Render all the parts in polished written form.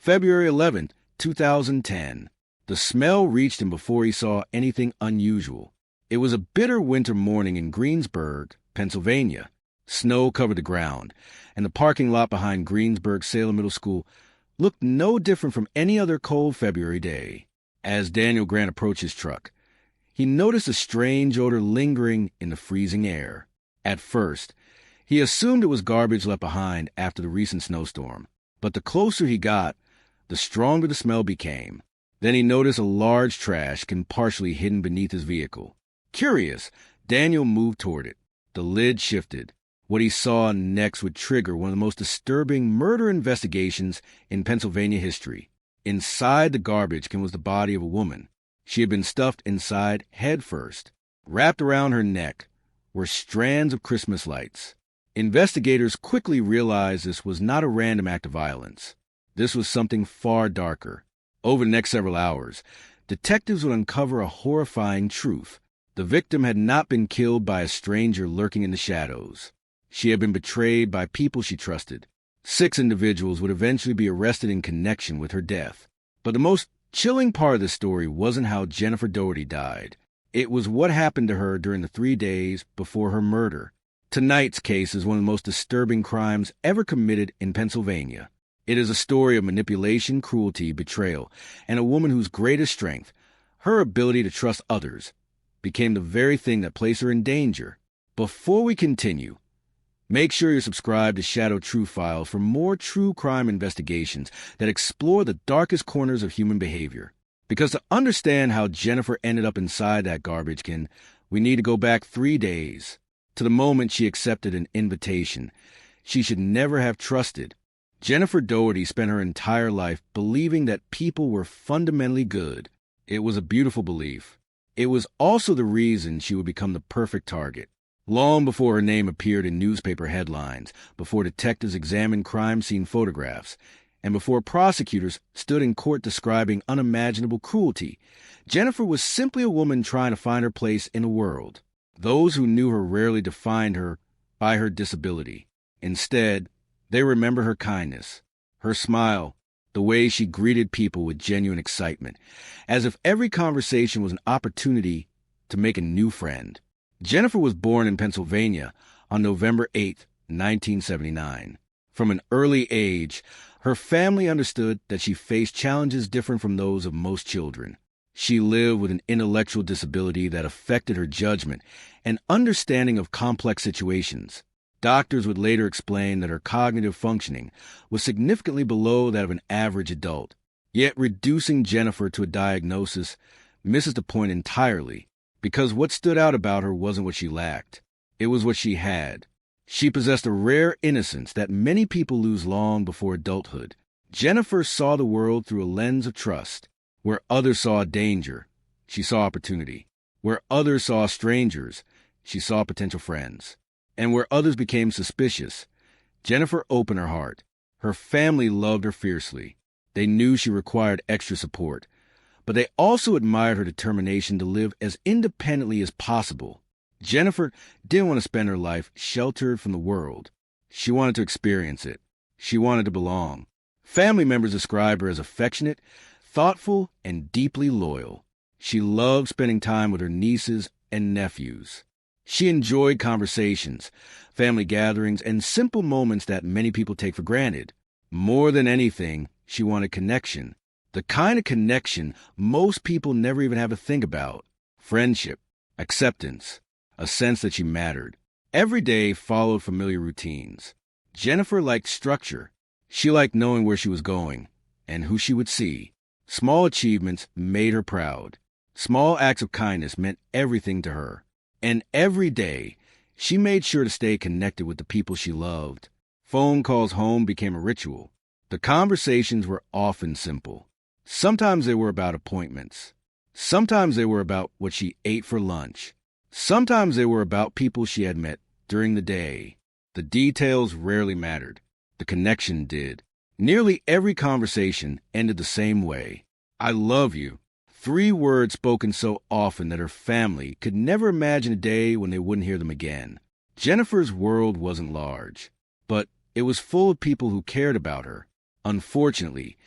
February 11th, 2010. The smell reached him before he saw anything unusual. It was a bitter winter morning in Greensburg, Pennsylvania. Snow covered the ground, and the parking lot behind Greensburg Salem Middle School looked no different from any other cold February day. As Daniel Grant approached his truck, he noticed a strange odor lingering in the freezing air. At first, he assumed it was garbage left behind after the recent snowstorm, but the closer he got, the stronger the smell became. Then he noticed a large trash can partially hidden beneath his vehicle. Curious, Daniel moved toward it. The lid shifted. What he saw next would trigger one of the most disturbing murder investigations in Pennsylvania history. Inside the garbage can was the body of a woman. She had been stuffed inside head first. Wrapped around her neck were strands of Christmas lights. Investigators quickly realized this was not a random act of violence. This was something far darker. Over the next several hours, detectives would uncover a horrifying truth. The victim had not been killed by a stranger lurking in the shadows. She had been betrayed by people she trusted. 6 individuals would eventually be arrested in connection with her death. But the most chilling part of the story wasn't how Jennifer Daugherty died. It was what happened to her during the 3 days before her murder. Tonight's case is one of the most disturbing crimes ever committed in Pennsylvania. It is a story of manipulation, cruelty, betrayal, and a woman whose greatest strength, her ability to trust others, became the very thing that placed her in danger. Before we continue, make sure you're subscribed to Shadow Truth Files for more true crime investigations that explore the darkest corners of human behavior. Because to understand how Jennifer ended up inside that garbage can, we need to go back 3 days, to the moment she accepted an invitation she should never have trusted. Jennifer Daugherty spent her entire life believing that people were fundamentally good. It was a beautiful belief. It was also the reason she would become the perfect target. Long before her name appeared in newspaper headlines, before detectives examined crime scene photographs, and before prosecutors stood in court describing unimaginable cruelty, Jennifer was simply a woman trying to find her place in the world. Those who knew her rarely defined her by her disability. Instead, they remember her kindness, her smile, the way she greeted people with genuine excitement, as if every conversation was an opportunity to make a new friend. Jennifer was born in Pennsylvania on November 8, 1979. From an early age, her family understood that she faced challenges different from those of most children. She lived with an intellectual disability that affected her judgment and understanding of complex situations. Doctors would later explain that her cognitive functioning was significantly below that of an average adult. Yet reducing Jennifer to a diagnosis misses the point entirely, because what stood out about her wasn't what she lacked. It was what she had. She possessed a rare innocence that many people lose long before adulthood. Jennifer saw the world through a lens of trust. Where others saw danger, she saw opportunity. Where others saw strangers, she saw potential friends. And where others became suspicious, Jennifer opened her heart. Her family loved her fiercely. They knew she required extra support, but they also admired her determination to live as independently as possible. Jennifer didn't want to spend her life sheltered from the world. She wanted to experience it. She wanted to belong. Family members describe her as affectionate, thoughtful, and deeply loyal. She loved spending time with her nieces and nephews. She enjoyed conversations, family gatherings, and simple moments that many people take for granted. More than anything, she wanted connection. The kind of connection most people never even have to think about. Friendship, acceptance, a sense that she mattered. Every day followed familiar routines. Jennifer liked structure. She liked knowing where she was going and who she would see. Small achievements made her proud. Small acts of kindness meant everything to her. And every day, she made sure to stay connected with the people she loved. Phone calls home became a ritual. The conversations were often simple. Sometimes they were about appointments. Sometimes they were about what she ate for lunch. Sometimes they were about people she had met during the day. The details rarely mattered. The connection did. Nearly every conversation ended the same way. I love you. 3 words spoken so often that her family could never imagine a day when they wouldn't hear them again. Jennifer's world wasn't large, but it was full of people who cared about her. Unfortunately,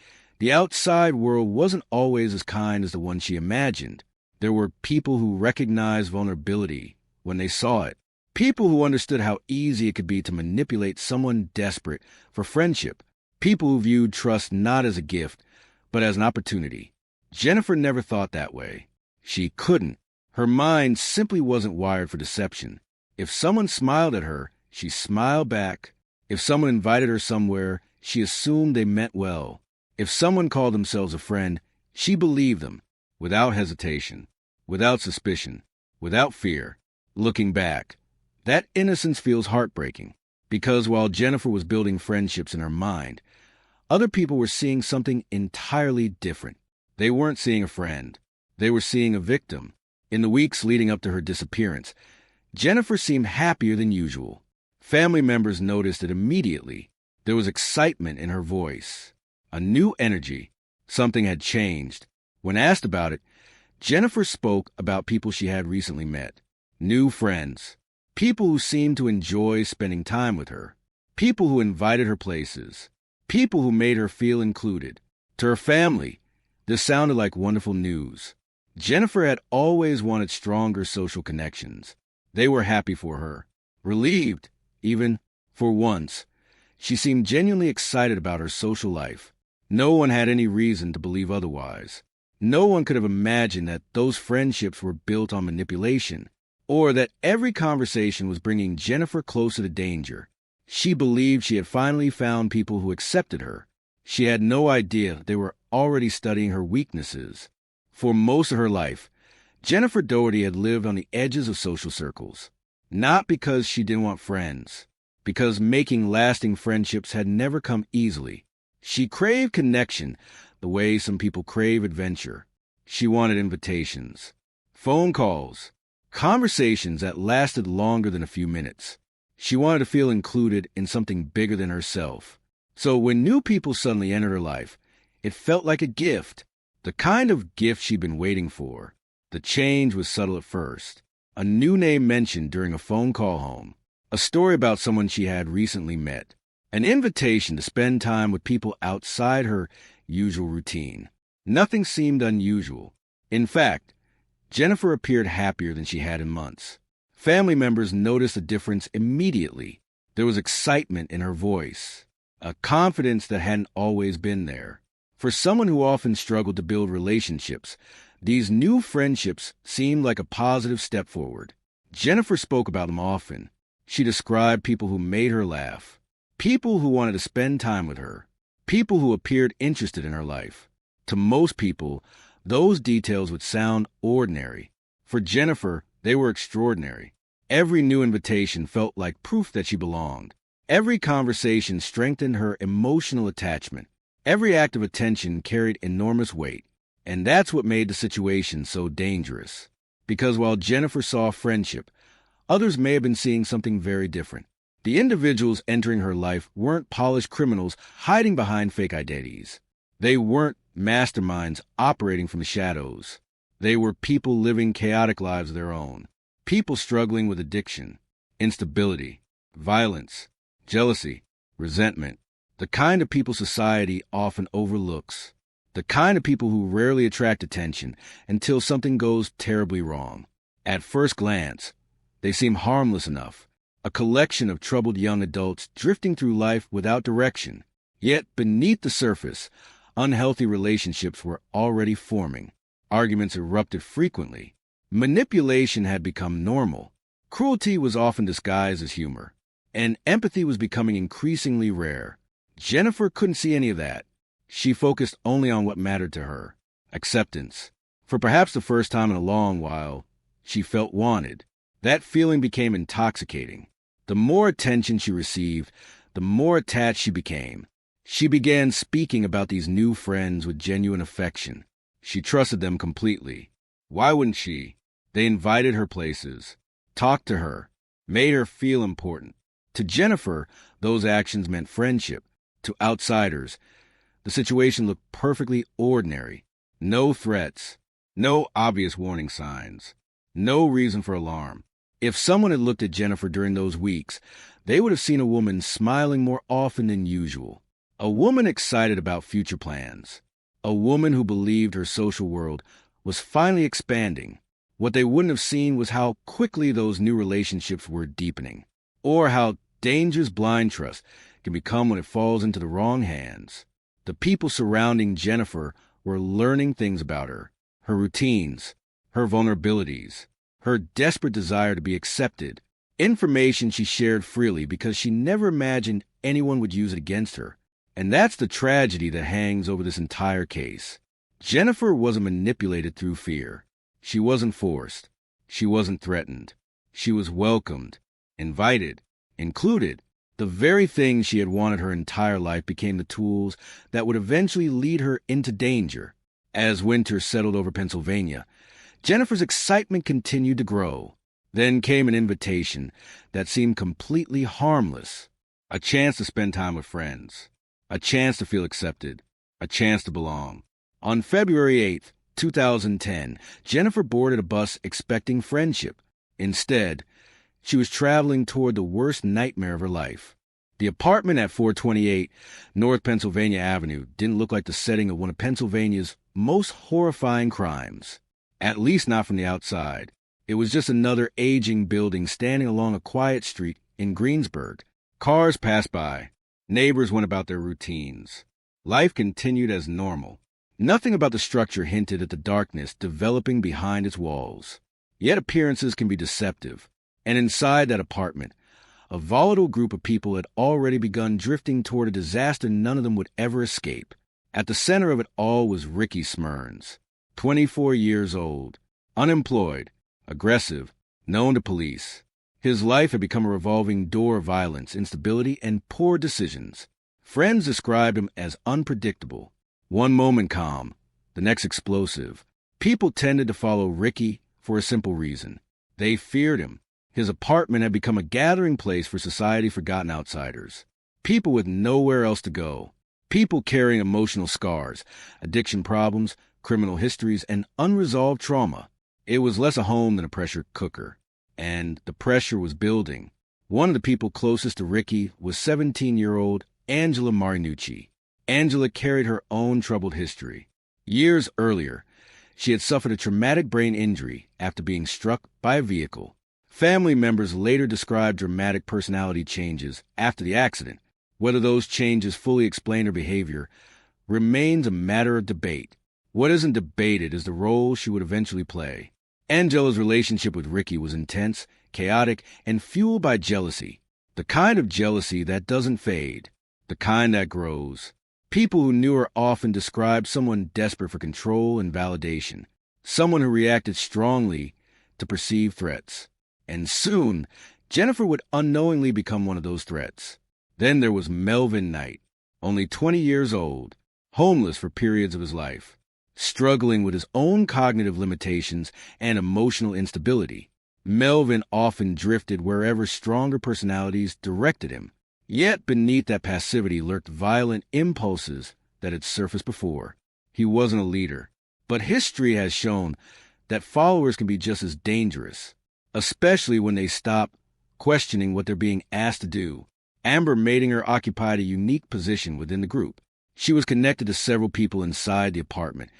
The outside world wasn't always as kind as the one she imagined. There were people who recognized vulnerability when they saw it. People who understood how easy it could be to manipulate someone desperate for friendship. People who viewed trust not as a gift, but as an opportunity. Jennifer never thought that way. She couldn't. Her mind simply wasn't wired for deception. If someone smiled at her, she smiled back. If someone invited her somewhere, she assumed they meant well. If someone called themselves a friend, she believed them, without hesitation, without suspicion, without fear. Looking back, that innocence feels heartbreaking, because while Jennifer was building friendships in her mind, other people were seeing something entirely different. They weren't seeing a friend. They were seeing a victim. In the weeks leading up to her disappearance, Jennifer seemed happier than usual. Family members noticed it immediately. There was excitement in her voice, a new energy. Something had changed. When asked about it, Jennifer spoke about people she had recently met. New friends. People who seemed to enjoy spending time with her. People who invited her places. People who made her feel included. To her family, this sounded like wonderful news. Jennifer had always wanted stronger social connections. They were happy for her. Relieved, even, for once. She seemed genuinely excited about her social life. No one had any reason to believe otherwise. No one could have imagined that those friendships were built on manipulation, or that every conversation was bringing Jennifer closer to danger. She believed she had finally found people who accepted her. She had no idea they were already studying her weaknesses. For most of her life, Jennifer Daugherty had lived on the edges of social circles. Not because she didn't want friends, because making lasting friendships had never come easily. She craved connection the way some people crave adventure. She wanted invitations, phone calls, conversations that lasted longer than a few minutes. She wanted to feel included in something bigger than herself. So when new people suddenly entered her life, it felt like a gift, the kind of gift she'd been waiting for. The change was subtle at first. A new name mentioned during a phone call home. A story about someone she had recently met. An invitation to spend time with people outside her usual routine. Nothing seemed unusual. In fact, Jennifer appeared happier than she had in months. Family members noticed a difference immediately. There was excitement in her voice, a confidence that hadn't always been there. For someone who often struggled to build relationships, these new friendships seemed like a positive step forward. Jennifer spoke about them often. She described people who made her laugh, people who wanted to spend time with her, people who appeared interested in her life. To most people, those details would sound ordinary. For Jennifer, they were extraordinary. Every new invitation felt like proof that she belonged. Every conversation strengthened her emotional attachment. Every act of attention carried enormous weight. And that's what made the situation so dangerous. Because while Jennifer saw friendship, others may have been seeing something very different. The individuals entering her life weren't polished criminals hiding behind fake identities. They weren't masterminds operating from the shadows. They were people living chaotic lives of their own. People struggling with addiction, instability, violence, jealousy, resentment. The kind of people society often overlooks. The kind of people who rarely attract attention until something goes terribly wrong. At first glance, they seem harmless enough. A collection of troubled young adults drifting through life without direction. Yet beneath the surface, unhealthy relationships were already forming. Arguments erupted frequently. Manipulation had become normal. Cruelty was often disguised as humor. And empathy was becoming increasingly rare. Jennifer couldn't see any of that. She focused only on what mattered to her. Acceptance. For perhaps the first time in a long while, she felt wanted. That feeling became intoxicating. The more attention she received, the more attached she became. She began speaking about these new friends with genuine affection. She trusted them completely. Why wouldn't she? They invited her places, talked to her, made her feel important. To Jennifer, those actions meant friendship. To outsiders, the situation looked perfectly ordinary. No threats, no obvious warning signs, no reason for alarm. If someone had looked at Jennifer during those weeks, they would have seen a woman smiling more often than usual. A woman excited about future plans. A woman who believed her social world was finally expanding. What they wouldn't have seen was how quickly those new relationships were deepening, or how dangerous blind trust can become when it falls into the wrong hands. The people surrounding Jennifer were learning things about her routines, her vulnerabilities, her desperate desire to be accepted. Information she shared freely because she never imagined anyone would use it against her. And that's the tragedy that hangs over this entire case. Jennifer wasn't manipulated through fear. She wasn't forced. She wasn't threatened. She was welcomed, invited, included. The very things she had wanted her entire life became the tools that would eventually lead her into danger. As winter settled over Pennsylvania, Jennifer's excitement continued to grow. Then came an invitation that seemed completely harmless. A chance to spend time with friends. A chance to feel accepted. A chance to belong. On February 8th, 2010, Jennifer boarded a bus expecting friendship. Instead, she was traveling toward the worst nightmare of her life. The apartment at 428 North Pennsylvania Avenue didn't look like the setting of one of Pennsylvania's most horrifying crimes. At least not from the outside. It was just another aging building standing along a quiet street in Greensburg. Cars passed by. Neighbors went about their routines. Life continued as normal. Nothing about the structure hinted at the darkness developing behind its walls. Yet appearances can be deceptive. And inside that apartment, a volatile group of people had already begun drifting toward a disaster none of them would ever escape. At the center of it all was Ricky Smyrns, 24 years old, unemployed, aggressive, known to police. His life had become a revolving door of violence, instability, and poor decisions. Friends described him as unpredictable. One moment calm, the next explosive. People tended to follow Ricky for a simple reason. They feared him. His apartment had become a gathering place for society's forgotten outsiders. People with nowhere else to go. People carrying emotional scars, addiction problems, criminal histories, and unresolved trauma. It was less a home than a pressure cooker. And the pressure was building. One of the people closest to Ricky was 17-year-old Angela Marinucci. Angela carried her own troubled history. Years earlier, she had suffered a traumatic brain injury after being struck by a vehicle. Family members later described dramatic personality changes after the accident. Whether those changes fully explain her behavior remains a matter of debate. What isn't debated is the role she would eventually play. Angela's relationship with Ricky was intense, chaotic, and fueled by jealousy. The kind of jealousy that doesn't fade. The kind that grows. People who knew her often described someone desperate for control and validation. Someone who reacted strongly to perceived threats. And soon, Jennifer would unknowingly become one of those threats. Then there was Melvin Knight, only 20 years old, homeless for periods of his life, struggling with his own cognitive limitations and emotional instability. Melvin often drifted wherever stronger personalities directed him. Yet beneath that passivity lurked violent impulses that had surfaced before. He wasn't a leader, but history has shown that followers can be just as dangerous, especially when they stop questioning what they're being asked to do. Amber Madinger occupied a unique position within the group. She was connected to several people inside the apartment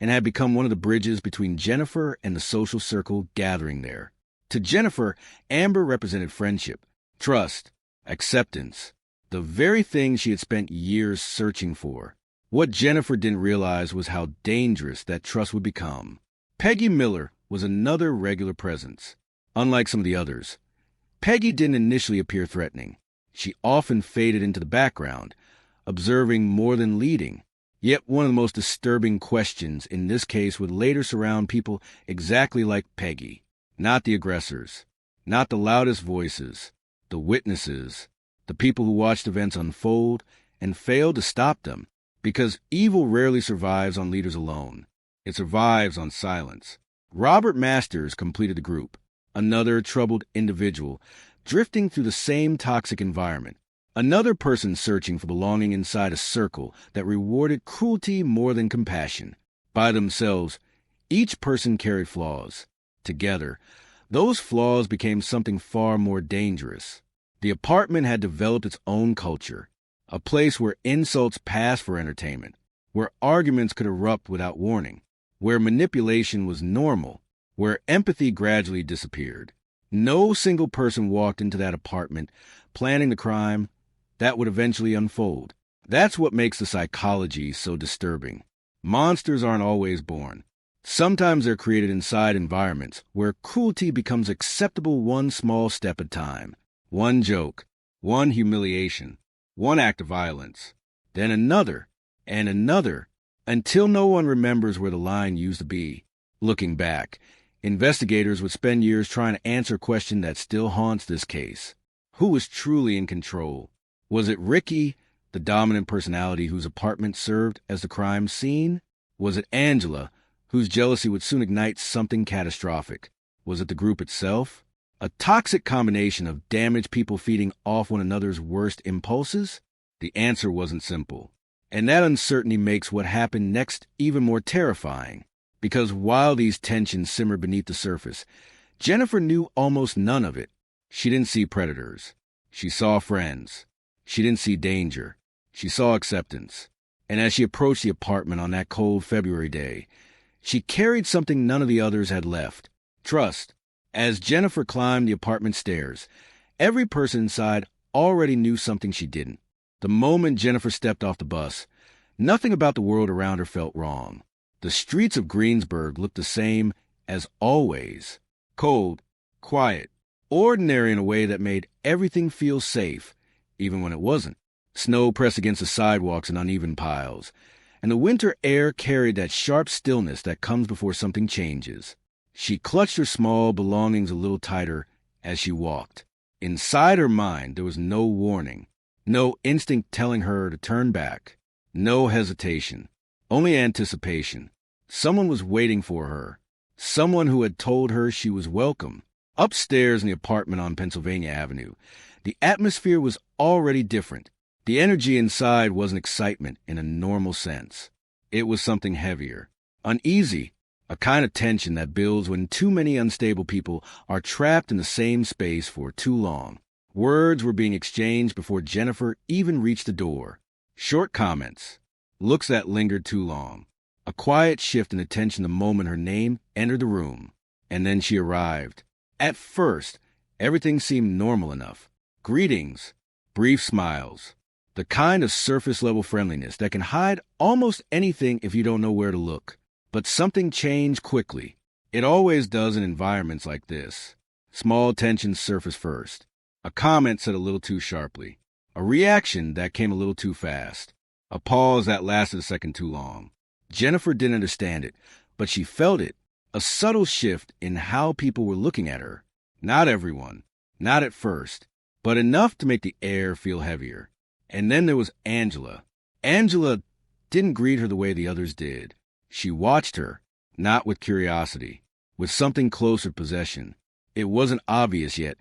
and had become one of the bridges between Jennifer and the social circle gathering there. To Jennifer, Amber represented friendship, trust, acceptance, the very thing she had spent years searching for. What Jennifer didn't realize was how dangerous that trust would become. Peggy Miller was another regular presence. Unlike some of the others, Peggy didn't initially appear threatening. She often faded into the background, observing more than leading. Yet one of the most disturbing questions in this case would later surround people exactly like Peggy. Not the aggressors, not the loudest voices, the witnesses, the people who watched events unfold and failed to stop them. Because evil rarely survives on leaders alone. It survives on silence. Robert Masters completed the group, another troubled individual, drifting through the same toxic environment. Another person searching for belonging inside a circle that rewarded cruelty more than compassion. By themselves, each person carried flaws. Together, those flaws became something far more dangerous. The apartment had developed its own culture, a place where insults passed for entertainment, where arguments could erupt without warning, where manipulation was normal, where empathy gradually disappeared. No single person walked into that apartment planning the crime that would eventually unfold. That's what makes the psychology so disturbing. Monsters aren't always born. Sometimes they're created inside environments where cruelty becomes acceptable one small step at a time. One joke, one humiliation, one act of violence, then another, and another, until no one remembers where the line used to be. Looking back, investigators would spend years trying to answer a question that still haunts this case. Who was truly in control? Was it Ricky, the dominant personality whose apartment served as the crime scene? Was it Angela, whose jealousy would soon ignite something catastrophic? Was it the group itself? A toxic combination of damaged people feeding off one another's worst impulses? The answer wasn't simple. And that uncertainty makes what happened next even more terrifying. Because while these tensions simmered beneath the surface, Jennifer knew almost none of it. She didn't see predators. She saw friends. She didn't see danger. She saw acceptance. And as she approached the apartment on that cold February day, she carried something none of the others had left: trust. As Jennifer climbed the apartment stairs, every person inside already knew something she didn't. The moment Jennifer stepped off the bus, nothing about the world around her felt wrong. The streets of Greensburg looked the same as always. Cold, quiet, ordinary in a way that made everything feel safe, even when it wasn't. Snow pressed against the sidewalks in uneven piles, and the winter air carried that sharp stillness that comes before something changes. She clutched her small belongings a little tighter as she walked. Inside her mind, there was no warning, no instinct telling her to turn back, no hesitation, only anticipation. Someone was waiting for her, someone who had told her she was welcome. Upstairs in the apartment on Pennsylvania Avenue, the atmosphere was already different. The energy inside wasn't excitement in a normal sense. It was something heavier, uneasy, a kind of tension that builds when too many unstable people are trapped in the same space for too long. Words were being exchanged before Jennifer even reached the door. Short comments, looks that lingered too long, a quiet shift in attention the moment her name entered the room. And then she arrived. At first, everything seemed normal enough. Greetings, brief smiles, the kind of surface-level friendliness that can hide almost anything if you don't know where to look. But something changed quickly. It always does in environments like this. Small tensions surface first. A comment said a little too sharply. A reaction that came a little too fast. A pause that lasted a second too long. Jennifer didn't understand it, but she felt it. A subtle shift in how people were looking at her. Not everyone, not at first, but enough to make the air feel heavier. And then there was Angela. Angela didn't greet her the way the others did. She watched her, not with curiosity, with something closer to possession. It wasn't obvious yet,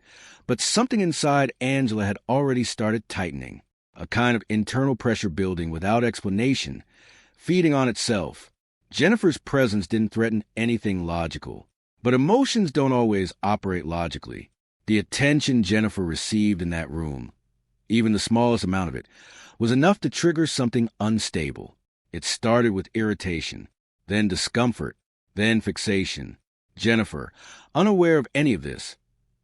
but something inside Angela had already started tightening, a kind of internal pressure building without explanation, feeding on itself. Jennifer's presence didn't threaten anything logical, but emotions don't always operate logically. The attention Jennifer received in that room, even the smallest amount of it, was enough to trigger something unstable. It started with irritation, then discomfort, then fixation. Jennifer, unaware of any of this,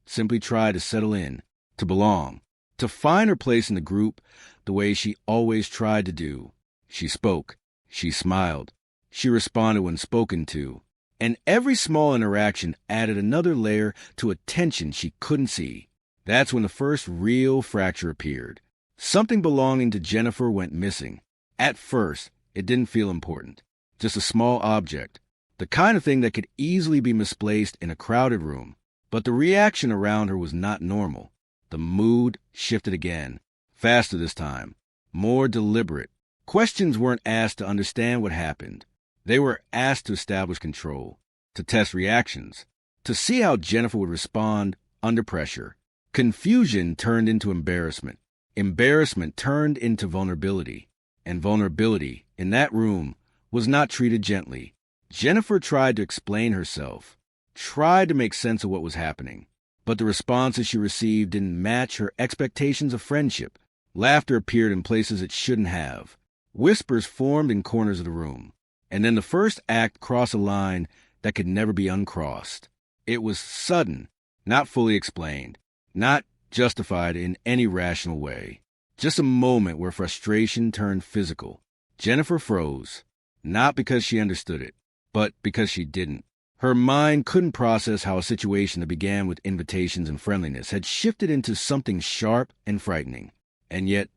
simply tried to settle in, to belong, to find her place in the group the way she always tried to do. She spoke. She smiled. She responded when spoken to. And every small interaction added another layer to a tension she couldn't see. That's when the first real fracture appeared. Something belonging to Jennifer went missing. At first, it didn't feel important. Just a small object, the kind of thing that could easily be misplaced in a crowded room. But the reaction around her was not normal. The mood shifted again, faster this time, more deliberate. Questions weren't asked to understand what happened. They were asked to establish control, to test reactions, to see how Jennifer would respond under pressure. Confusion turned into embarrassment. Embarrassment turned into vulnerability. And vulnerability, in that room, was not treated gently. Jennifer tried to explain herself, tried to make sense of what was happening, but the responses she received didn't match her expectations of friendship. Laughter appeared in places it shouldn't have. Whispers formed in corners of the room, and then the first act crossed a line that could never be uncrossed. It was sudden, not fully explained, not justified in any rational way. Just a moment where frustration turned physical. Jennifer froze, not because she understood it, but because she didn't. Her mind couldn't process how a situation that began with invitations and friendliness had shifted into something sharp and frightening. And yet,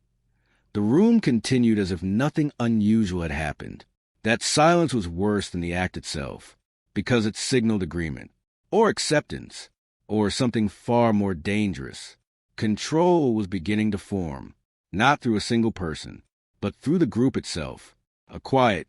the room continued as if nothing unusual had happened. That silence was worse than the act itself, because it signaled agreement, or acceptance, or something far more dangerous. Control was beginning to form, not through a single person, but through the group itself. A quiet,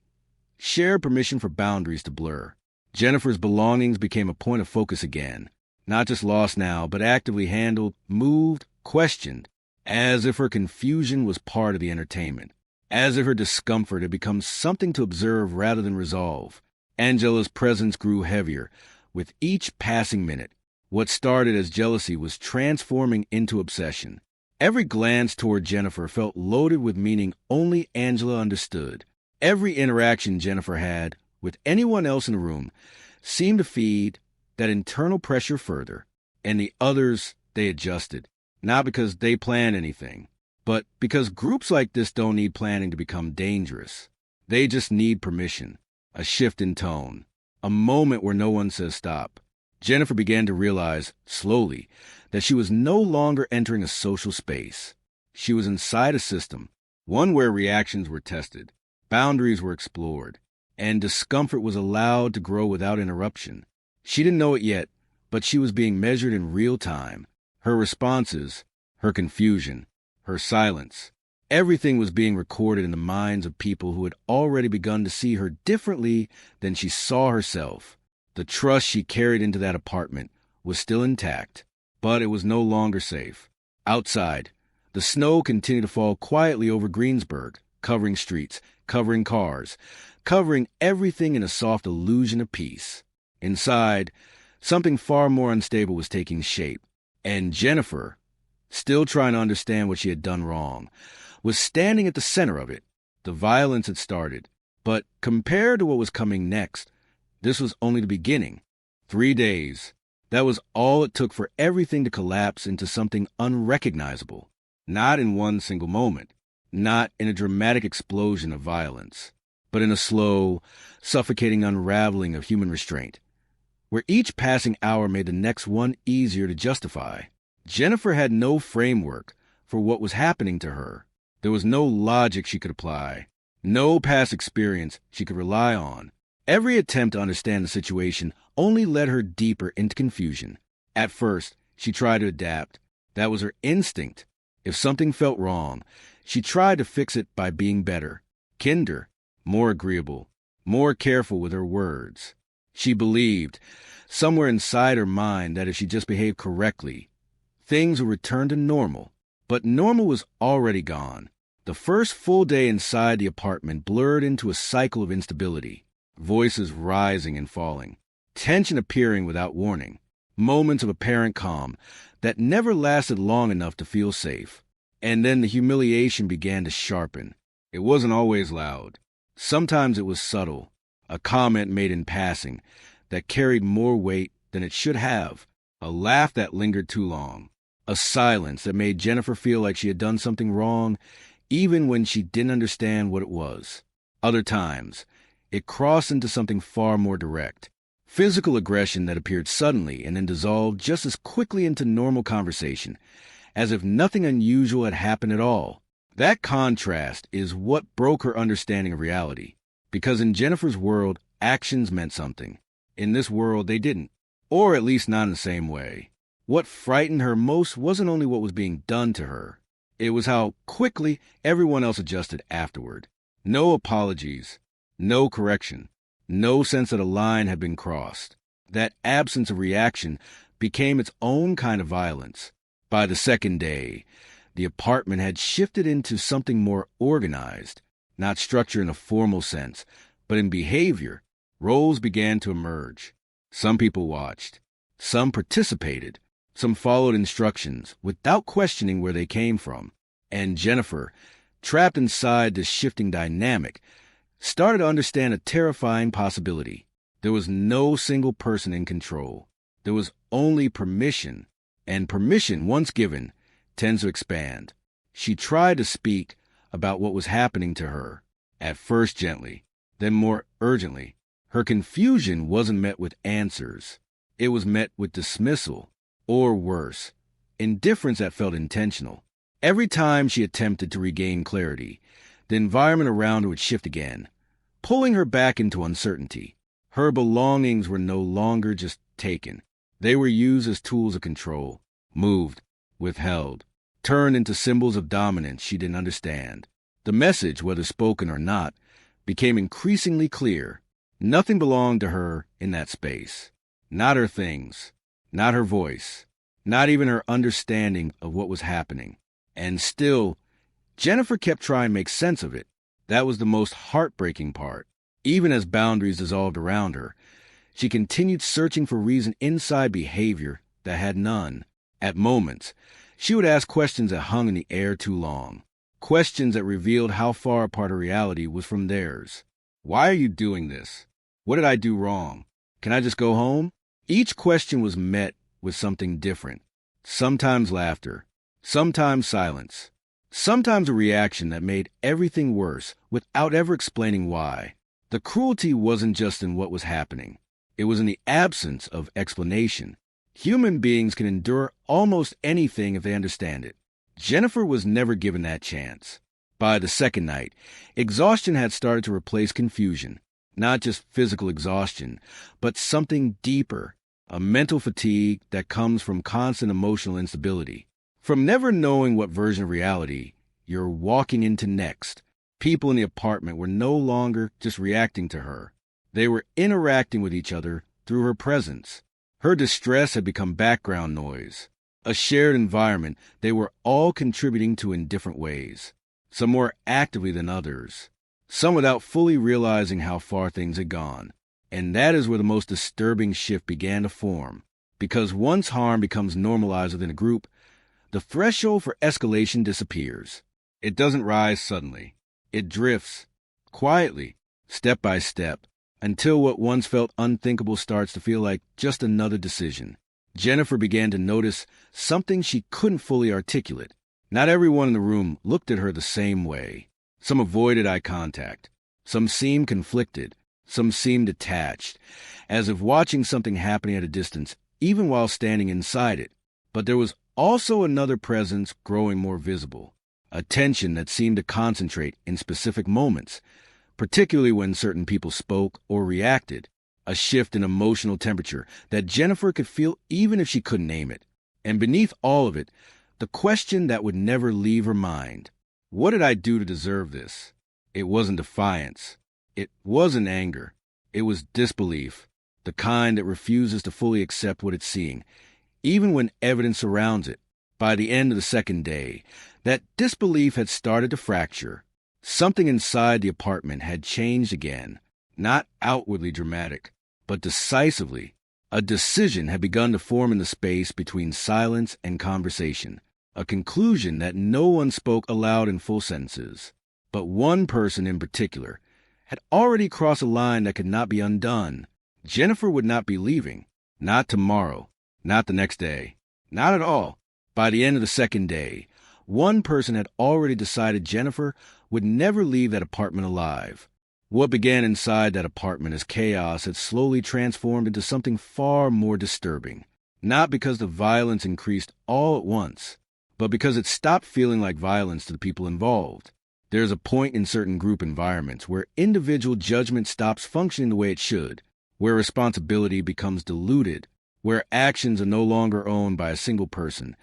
shared permission for boundaries to blur. Jennifer's belongings became a point of focus again, not just lost now, but actively handled, moved, questioned, as if her confusion was part of the entertainment, as if her discomfort had become something to observe rather than resolve. Angela's presence grew heavier with each passing minute. What started as jealousy was transforming into obsession. Every glance toward Jennifer felt loaded with meaning only Angela understood. Every interaction Jennifer had with anyone else in the room seemed to feed that internal pressure further, and the others, they adjusted, not because they planned anything, but because groups like this don't need planning to become dangerous. They just need permission, a shift in tone, a moment where no one says stop. Jennifer began to realize, slowly, that she was no longer entering a social space. She was inside a system, one where reactions were tested, boundaries were explored, and discomfort was allowed to grow without interruption. She didn't know it yet, but she was being measured in real time. Her responses, her confusion, her silence, everything was being recorded in the minds of people who had already begun to see her differently than she saw herself. The trust she carried into that apartment was still intact, but it was no longer safe. Outside, the snow continued to fall quietly over Greensburg, covering streets, covering cars, covering everything in a soft illusion of peace. Inside, something far more unstable was taking shape, and Jennifer, still trying to understand what she had done wrong, was standing at the center of it. The violence had started, but compared to what was coming next, this was only the beginning. 3 days. That was all it took for everything to collapse into something unrecognizable. Not in one single moment, not in a dramatic explosion of violence, but in a slow, suffocating unraveling of human restraint, where each passing hour made the next one easier to justify. Jennifer had no framework for what was happening to her. There was no logic she could apply, no past experience she could rely on. Every attempt to understand the situation only led her deeper into confusion. At first, she tried to adapt. That was her instinct. If something felt wrong, she tried to fix it by being better, kinder, more agreeable, more careful with her words. She believed, somewhere inside her mind, that if she just behaved correctly, things would return to normal. But normal was already gone. The first full day inside the apartment blurred into a cycle of instability. Voices rising and falling, tension appearing without warning, moments of apparent calm that never lasted long enough to feel safe. And then the humiliation began to sharpen. It wasn't always loud. Sometimes it was subtle, a comment made in passing that carried more weight than it should have, a laugh that lingered too long, a silence that made Jennifer feel like she had done something wrong even when she didn't understand what it was. Other times, it crossed into something far more direct, physical aggression that appeared suddenly and then dissolved just as quickly into normal conversation, as if nothing unusual had happened at all. That contrast is what broke her understanding of reality, because in Jennifer's world, actions meant something. In this world, they didn't, or at least not in the same way. What frightened her most wasn't only what was being done to her, it was how quickly everyone else adjusted afterward. No apologies. No correction, no sense that a line had been crossed. That absence of reaction became its own kind of violence. By the second day, the apartment had shifted into something more organized, not structure in a formal sense, but in behavior. Roles began to emerge. Some people watched. Some participated. Some followed instructions without questioning where they came from. And Jennifer, trapped inside this shifting dynamic, started to understand a terrifying possibility. There was no single person in control. There was only permission, and permission, once given, tends to expand. She tried to speak about what was happening to her, at first gently, then more urgently. Her confusion wasn't met with answers. It was met with dismissal, or worse, indifference that felt intentional. Every time she attempted to regain clarity, the environment around her would shift again, pulling her back into uncertainty. Her belongings were no longer just taken. They were used as tools of control, moved, withheld, turned into symbols of dominance she didn't understand. The message, whether spoken or not, became increasingly clear. Nothing belonged to her in that space. Not her things, not her voice, not even her understanding of what was happening. And still, Jennifer kept trying to make sense of it. That was the most heartbreaking part. Even as boundaries dissolved around her, she continued searching for reason inside behavior that had none. At moments, she would ask questions that hung in the air too long, questions that revealed how far apart her reality was from theirs. Why are you doing this? What did I do wrong? Can I just go home? Each question was met with something different. Sometimes laughter, sometimes silence, sometimes a reaction that made everything worse without ever explaining why. The cruelty wasn't just in what was happening. It was in the absence of explanation. Human beings can endure almost anything if they understand it. Jennifer was never given that chance. By the second night, exhaustion had started to replace confusion. Not just physical exhaustion, but something deeper, a mental fatigue that comes from constant emotional instability. From never knowing what version of reality you're walking into next. People in the apartment were no longer just reacting to her. They were interacting with each other through her presence. Her distress had become background noise, a shared environment they were all contributing to in different ways, some more actively than others, some without fully realizing how far things had gone. And that is where the most disturbing shift began to form. Because once harm becomes normalized within a group, the threshold for escalation disappears. It doesn't rise suddenly. It drifts, quietly, step by step, until what once felt unthinkable starts to feel like just another decision. Jennifer began to notice something she couldn't fully articulate. Not everyone in the room looked at her the same way. Some avoided eye contact. Some seemed conflicted. Some seemed detached, as if watching something happening at a distance, even while standing inside it. But there was also another presence growing more visible, a tension that seemed to concentrate in specific moments, particularly when certain people spoke or reacted, a shift in emotional temperature that Jennifer could feel even if she couldn't name it. And beneath all of it, the question that would never leave her mind. What did I do to deserve this? It wasn't defiance. It wasn't anger. It was disbelief, the kind that refuses to fully accept what it's seeing, even when evidence surrounds it. By the end of the second day, that disbelief had started to fracture. Something inside the apartment had changed again, not outwardly dramatic, but decisively. A decision had begun to form in the space between silence and conversation, a conclusion that no one spoke aloud in full sentences. But one person in particular had already crossed a line that could not be undone. Jennifer would not be leaving. Not tomorrow. Not the next day. Not at all. By the end of the second day, one person had already decided Jennifer would never leave that apartment alive. What began inside that apartment as chaos had slowly transformed into something far more disturbing. Not because the violence increased all at once, but because it stopped feeling like violence to the people involved. There's a point in certain group environments where individual judgment stops functioning the way it should, where responsibility becomes diluted, where actions are no longer owned by a single person,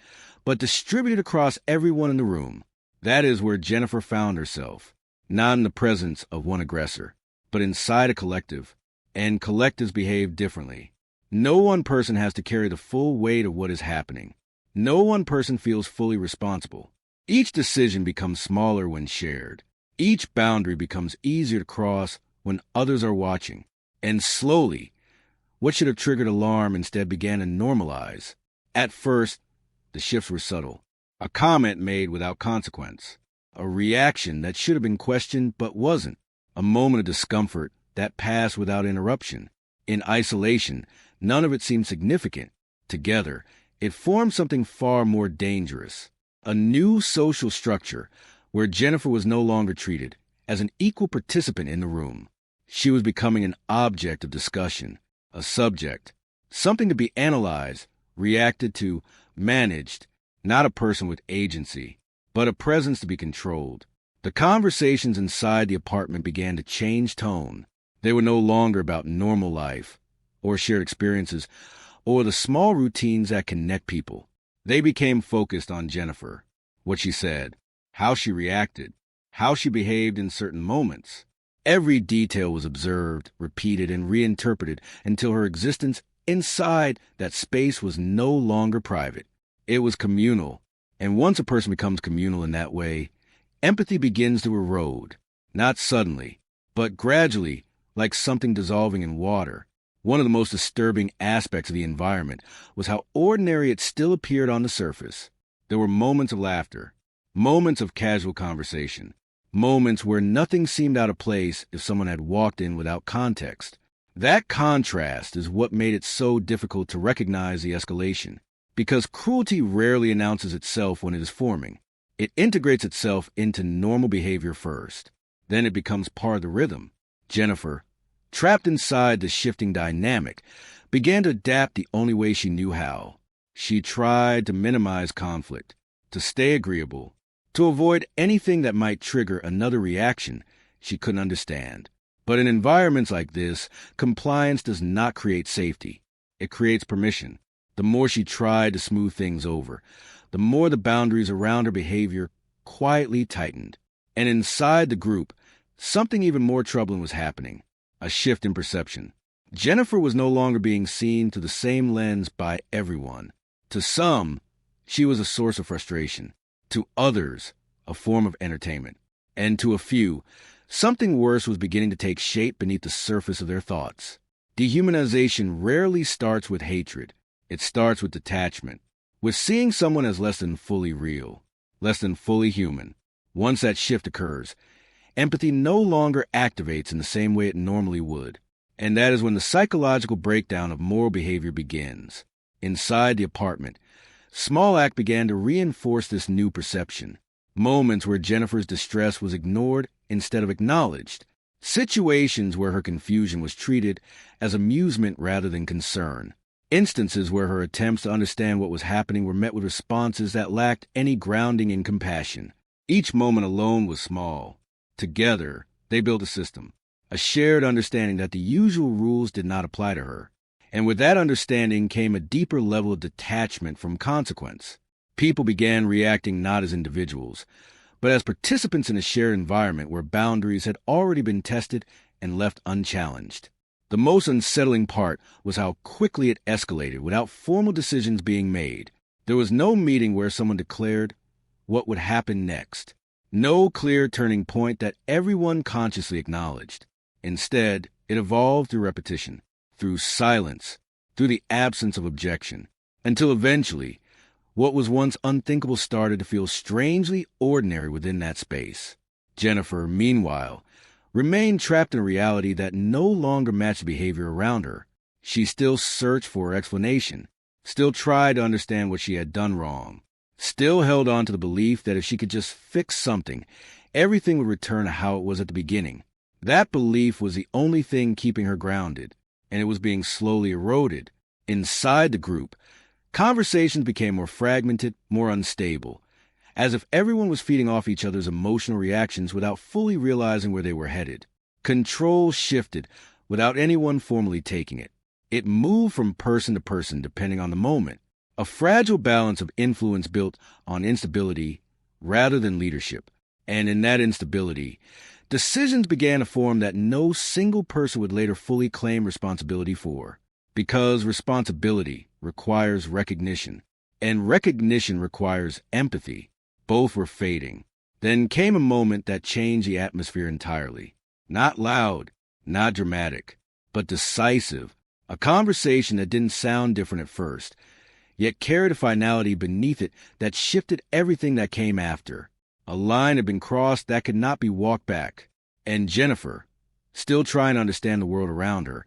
but distributed across everyone in the room. That is where Jennifer found herself, not in the presence of one aggressor, but inside a collective, and collectives behave differently. No one person has to carry the full weight of what is happening. No one person feels fully responsible. Each decision becomes smaller when shared. Each boundary becomes easier to cross when others are watching. And slowly, what should have triggered alarm instead began to normalize. At first, the shifts were subtle. A comment made without consequence. A reaction that should have been questioned but wasn't. A moment of discomfort that passed without interruption. In isolation, none of it seemed significant. Together, it formed something far more dangerous. A new social structure where Jennifer was no longer treated as an equal participant in the room. She was becoming an object of discussion, a subject, something to be analyzed, reacted to, managed, not a person with agency, but a presence to be controlled. The conversations inside the apartment began to change tone. They were no longer about normal life, or shared experiences, or the small routines that connect people. They became focused on Jennifer, what she said, how she reacted, how she behaved in certain moments. Every detail was observed, repeated, and reinterpreted until her existence inside that space was no longer private. It was communal, and once a person becomes communal in that way, empathy begins to erode, not suddenly, but gradually, like something dissolving in water. One of the most disturbing aspects of the environment was how ordinary it still appeared on the surface. There were moments of laughter, moments of casual conversation, moments where nothing seemed out of place if someone had walked in without context. That contrast is what made it so difficult to recognize the escalation, because cruelty rarely announces itself when it is forming. It integrates itself into normal behavior first. Then it becomes part of the rhythm. Jennifer, trapped inside the shifting dynamic, began to adapt the only way she knew how. She tried to minimize conflict, to stay agreeable, to avoid anything that might trigger another reaction she couldn't understand. But in environments like this, compliance does not create safety. It creates permission. The more she tried to smooth things over, the more the boundaries around her behavior quietly tightened. And inside the group, something even more troubling was happening. A shift in perception. Jennifer was no longer being seen through the same lens by everyone. To some, she was a source of frustration. To others, a form of entertainment. And to a few, something worse was beginning to take shape beneath the surface of their thoughts. Dehumanization rarely starts with hatred. It starts with detachment, with seeing someone as less than fully real, less than fully human. Once that shift occurs, empathy no longer activates in the same way it normally would. And that is when the psychological breakdown of moral behavior begins. Inside the apartment, small acts began to reinforce this new perception. Moments where Jennifer's distress was ignored instead of acknowledged. Situations where her confusion was treated as amusement rather than concern. Instances where her attempts to understand what was happening were met with responses that lacked any grounding in compassion. Each moment alone was small. Together, they built a system, a shared understanding that the usual rules did not apply to her. And with that understanding came a deeper level of detachment from consequence. People began reacting not as individuals, but as participants in a shared environment where boundaries had already been tested and left unchallenged. The most unsettling part was how quickly it escalated without formal decisions being made. There was no meeting where someone declared what would happen next. No clear turning point that everyone consciously acknowledged. Instead, it evolved through repetition, through silence, through the absence of objection, until eventually, what was once unthinkable started to feel strangely ordinary within that space. Jennifer, meanwhile, remained trapped in a reality that no longer matched the behavior around her. She still searched for her explanation, still tried to understand what she had done wrong, still held on to the belief that if she could just fix something, everything would return to how it was at the beginning. That belief was the only thing keeping her grounded, and it was being slowly eroded. Inside the group, conversations became more fragmented, more unstable, as if everyone was feeding off each other's emotional reactions without fully realizing where they were headed. Control shifted without anyone formally taking it. It moved from person to person depending on the moment, a fragile balance of influence built on instability rather than leadership. And in that instability, decisions began to form that no single person would later fully claim responsibility for. Because responsibility requires recognition, and recognition requires empathy. Both were fading. Then came a moment that changed the atmosphere entirely. Not loud, not dramatic, but decisive. A conversation that didn't sound different at first, yet carried a finality beneath it that shifted everything that came after. A line had been crossed that could not be walked back. And Jennifer, still trying to understand the world around her,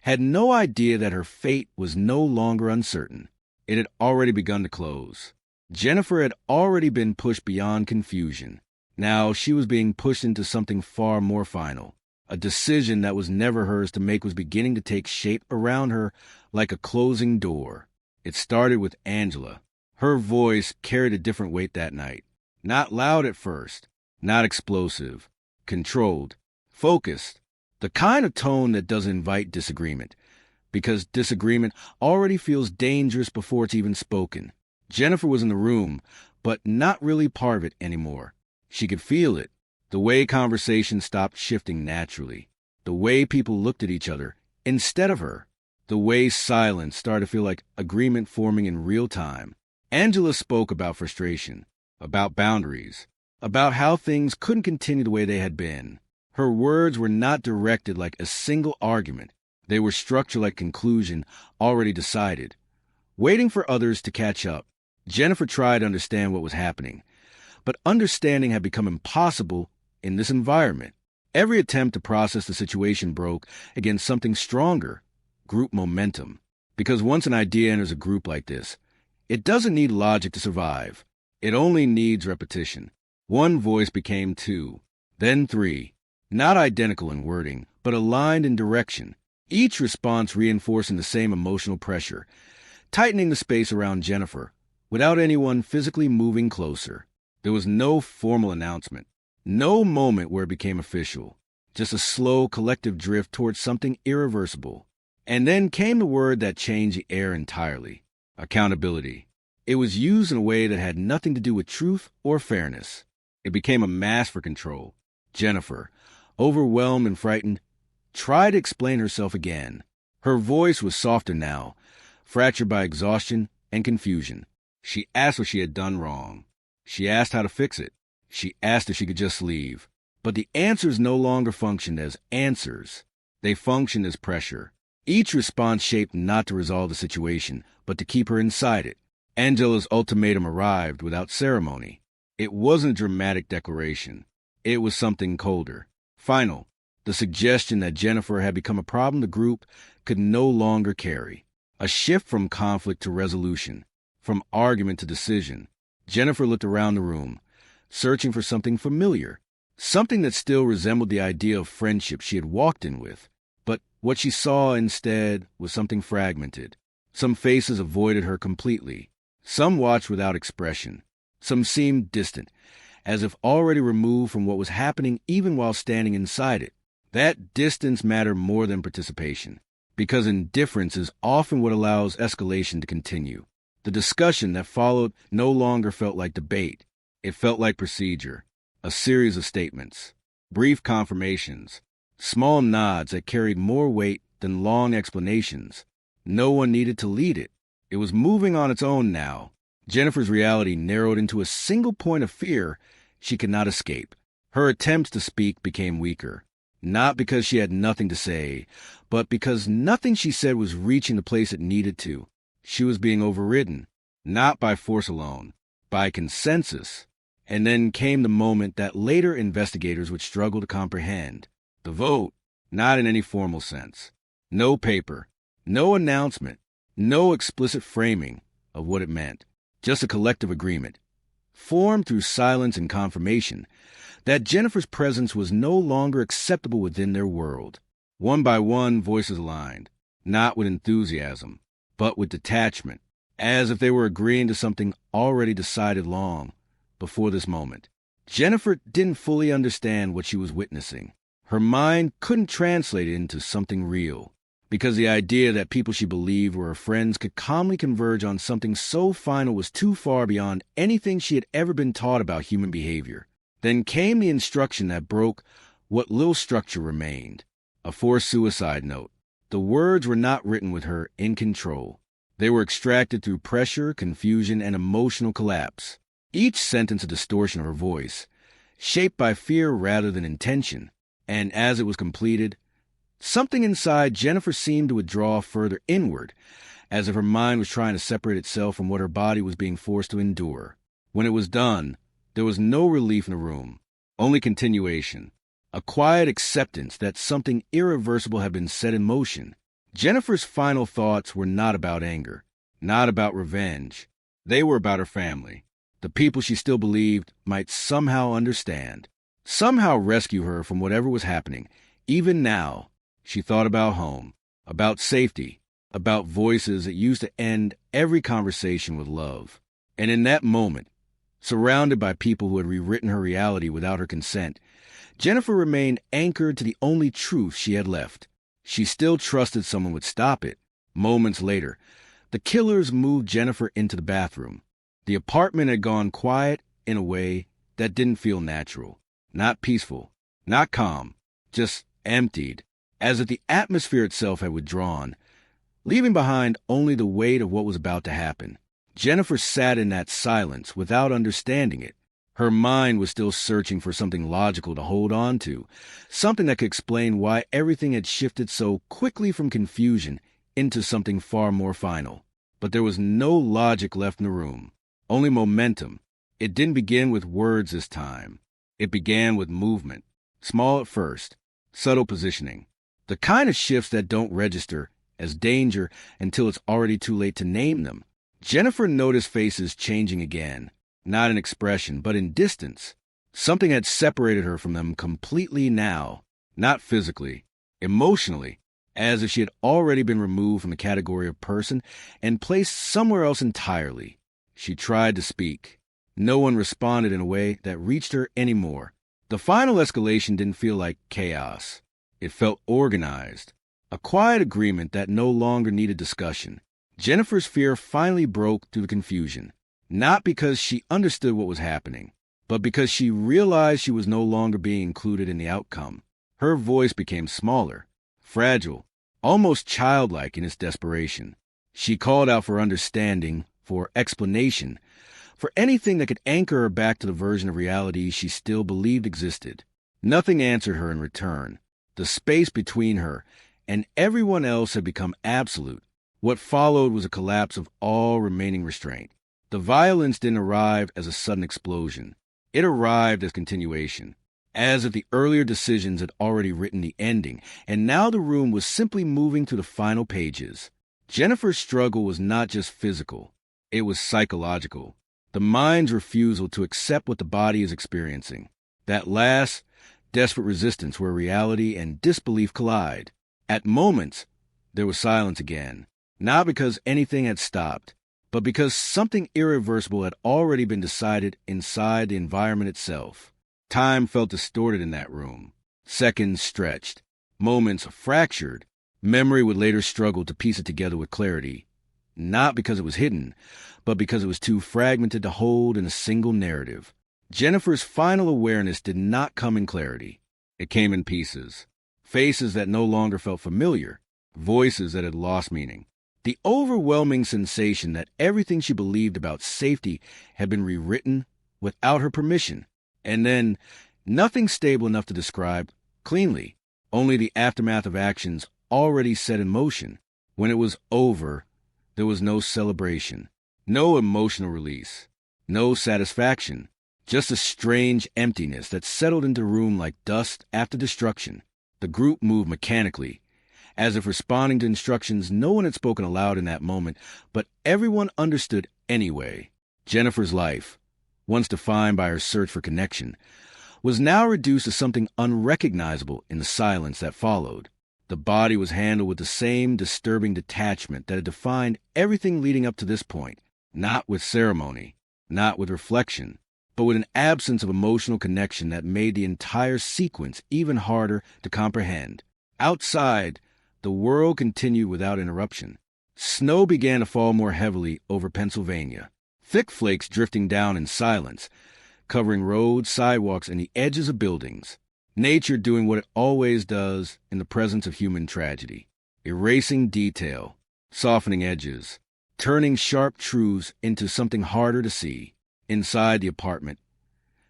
had no idea that her fate was no longer uncertain. It had already begun to close. Jennifer had already been pushed beyond confusion. Now she was being pushed into something far more final. A decision that was never hers to make was beginning to take shape around her like a closing door. It started with Angela. Her voice carried a different weight that night. Not loud at first, not explosive, controlled, focused. The kind of tone that doesn't invite disagreement, because disagreement already feels dangerous before it's even spoken. Jennifer was in the room, but not really part of it anymore. She could feel it. The way conversation stopped shifting naturally. The way people looked at each other instead of her. The way silence started to feel like agreement forming in real time. Angela spoke about frustration, about boundaries, about how things couldn't continue the way they had been. Her words were not directed like a single argument. They were structured like conclusion already decided, waiting for others to catch up. Jennifer tried to understand what was happening, but understanding had become impossible in this environment. Every attempt to process the situation broke against something stronger, group momentum. Because once an idea enters a group like this, it doesn't need logic to survive. It only needs repetition. One voice became two, then three. Not identical in wording, but aligned in direction. Each response reinforcing the same emotional pressure, tightening the space around Jennifer, without anyone physically moving closer. There was no formal announcement, no moment where it became official, just a slow collective drift towards something irreversible. And then came the word that changed the air entirely: accountability. It was used in a way that had nothing to do with truth or fairness. It became a mask for control. Jennifer, overwhelmed and frightened, tried to explain herself again. Her voice was softer now, fractured by exhaustion and confusion. She asked what she had done wrong. She asked how to fix it. She asked if she could just leave. But the answers no longer functioned as answers. They functioned as pressure. Each response shaped not to resolve the situation, but to keep her inside it. Angela's ultimatum arrived without ceremony. It wasn't a dramatic declaration. It was something colder. Final, the suggestion that Jennifer had become a problem the group could no longer carry. A shift from conflict to resolution, from argument to decision. Jennifer looked around the room, searching for something familiar, something that still resembled the idea of friendship she had walked in with. But what she saw instead was something fragmented. Some faces avoided her completely. Some watched without expression. Some seemed distant, as if already removed from what was happening even while standing inside it. That distance mattered more than participation, because indifference is often what allows escalation to continue. The discussion that followed no longer felt like debate. It felt like procedure, a series of statements, brief confirmations, small nods that carried more weight than long explanations. No one needed to lead it. It was moving on its own now. Jennifer's reality narrowed into a single point of fear she could not escape. Her attempts to speak became weaker, not because she had nothing to say, but because nothing she said was reaching the place it needed to. She was being overridden, not by force alone, by consensus. And then came the moment that later investigators would struggle to comprehend. The vote, not in any formal sense. No paper, no announcement, no explicit framing of what it meant. Just a collective agreement, formed through silence and confirmation, that Jennifer's presence was no longer acceptable within their world. One by one, voices aligned, not with enthusiasm, but with detachment, as if they were agreeing to something already decided long before this moment. Jennifer didn't fully understand what she was witnessing. Her mind couldn't translate it into something real, because the idea that people she believed were her friends could calmly converge on something so final was too far beyond anything she had ever been taught about human behavior. Then came the instruction that broke what little structure remained, a forced suicide note. The words were not written with her in control. They were extracted through pressure, confusion, and emotional collapse. Each sentence a distortion of her voice, shaped by fear rather than intention. And as it was completed, something inside Jennifer seemed to withdraw further inward, as if her mind was trying to separate itself from what her body was being forced to endure. When it was done, There was no relief in the room, only continuation, a quiet acceptance that something irreversible had been set in motion. Jennifer's final thoughts were not about anger, not about revenge. They were about her family, the people she still believed might somehow understand, somehow rescue her from whatever was happening. Even now, she thought about home, about safety, about voices that used to end every conversation with love. And in that moment, surrounded by people who had rewritten her reality without her consent, Jennifer remained anchored to the only truth she had left. She still trusted someone would stop it. Moments later, the killers moved Jennifer into the bathroom. The apartment had gone quiet in a way that didn't feel natural, not peaceful, not calm, just emptied, as if the atmosphere itself had withdrawn, leaving behind only the weight of what was about to happen. Jennifer sat in that silence without understanding it. Her mind was still searching for something logical to hold on to, something that could explain why everything had shifted so quickly from confusion into something far more final. But there was no logic left in the room, only momentum. It didn't begin with words this time. It began with movement, small at first, subtle positioning, the kind of shifts that don't register as danger until it's already too late to name them. Jennifer noticed faces changing again, not in expression, but in distance. Something had separated her from them completely now, not physically, emotionally, as if she had already been removed from the category of person and placed somewhere else entirely. She tried to speak. No one responded in a way that reached her anymore. The final escalation didn't feel like chaos. It felt organized, a quiet agreement that no longer needed discussion. Jennifer's fear finally broke through the confusion, not because she understood what was happening, but because she realized she was no longer being included in the outcome. Her voice became smaller, fragile, almost childlike in its desperation. She called out for understanding, for explanation, for anything that could anchor her back to the version of reality she still believed existed. Nothing answered her in return. The space between her and everyone else had become absolute. What followed was a collapse of all remaining restraint. The violence didn't arrive as a sudden explosion. It arrived as continuation, as if the earlier decisions had already written the ending, and now the room was simply moving to the final pages. Jennifer's struggle was not just physical. It was psychological. The mind's refusal to accept what the body is experiencing. That last, desperate resistance where reality and disbelief collide. At moments, there was silence again, not because anything had stopped, but because something irreversible had already been decided inside the environment itself. Time felt distorted in that room. Seconds stretched, moments fractured. Memory would later struggle to piece it together with clarity, not because it was hidden, but because it was too fragmented to hold in a single narrative. Jennifer's final awareness did not come in clarity. It came in pieces. Faces that no longer felt familiar, voices that had lost meaning. The overwhelming sensation that everything she believed about safety had been rewritten without her permission. And then, nothing stable enough to describe cleanly, only the aftermath of actions already set in motion. When it was over, there was no celebration, no emotional release, no satisfaction, just a strange emptiness that settled into the room like dust after destruction. The group moved mechanically, as if responding to instructions no one had spoken aloud in that moment, but everyone understood anyway. Jennifer's life, once defined by her search for connection, was now reduced to something unrecognizable in the silence that followed. The body was handled with the same disturbing detachment that had defined everything leading up to this point, not with ceremony, not with reflection, but with an absence of emotional connection that made the entire sequence even harder to comprehend. Outside, the world continued without interruption. Snow began to fall more heavily over Pennsylvania, thick flakes drifting down in silence, covering roads, sidewalks, and the edges of buildings. Nature doing what it always does in the presence of human tragedy, erasing detail, softening edges, turning sharp truths into something harder to see. Inside the apartment,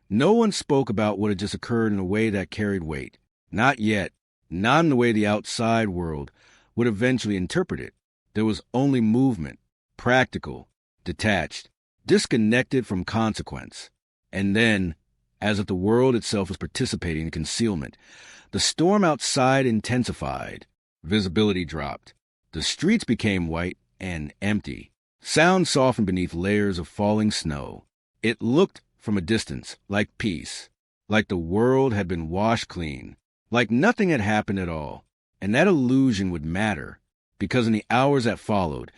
no one spoke about what had just occurred in a way that carried weight. Not yet, not in the way the outside world would eventually interpret it. There was only movement, practical, detached, disconnected from consequence. And then, as if the world itself was participating in concealment, the storm outside intensified. Visibility dropped. The streets became white and empty. Sound softened beneath layers of falling snow. It looked, from a distance, like peace, like the world had been washed clean, like nothing had happened at all. And that illusion would matter, because in the hours that followed,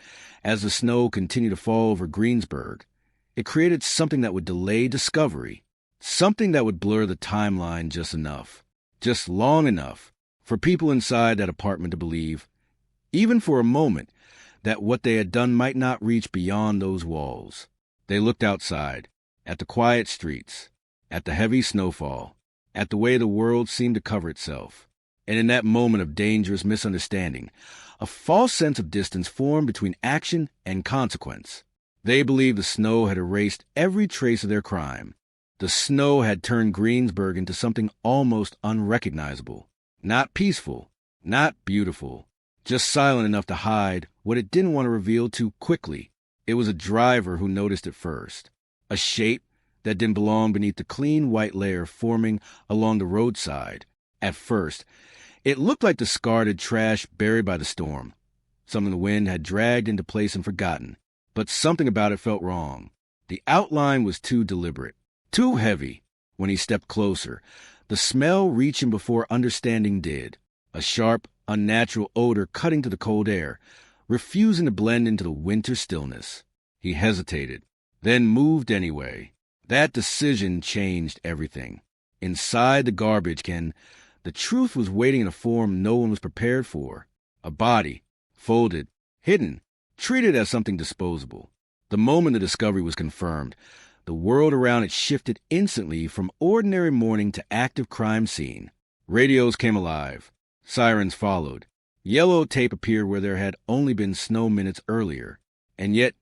as the snow continued to fall over Greensburg, it created something that would delay discovery, something that would blur the timeline just enough, just long enough, for people inside that apartment to believe, even for a moment, that what they had done might not reach beyond those walls. They looked outside, at the quiet streets, at the heavy snowfall, at the way the world seemed to cover itself. And in that moment of dangerous misunderstanding, a false sense of distance formed between action and consequence. They believed the snow had erased every trace of their crime. The snow had turned Greensburg into something almost unrecognizable. Not peaceful, not beautiful, just silent enough to hide what it didn't want to reveal too quickly. It was a driver who noticed it first. A shape that didn't belong beneath the clean white layer forming along the roadside. At first, it looked like discarded trash buried by the storm, something the wind had dragged into place and forgotten. But something about it felt wrong. The outline was too deliberate, too heavy. When he stepped closer, the smell reaching before understanding did. A sharp, unnatural odor cutting to the cold air, refusing to blend into the winter stillness. He hesitated, then moved anyway. That decision changed everything. Inside the garbage can, the truth was waiting in a form no one was prepared for. A body, folded, hidden, treated as something disposable. The moment the discovery was confirmed, the world around it shifted instantly from ordinary mourning to active crime scene. Radios came alive. Sirens followed. Yellow tape appeared where there had only been snow minutes earlier. And yet,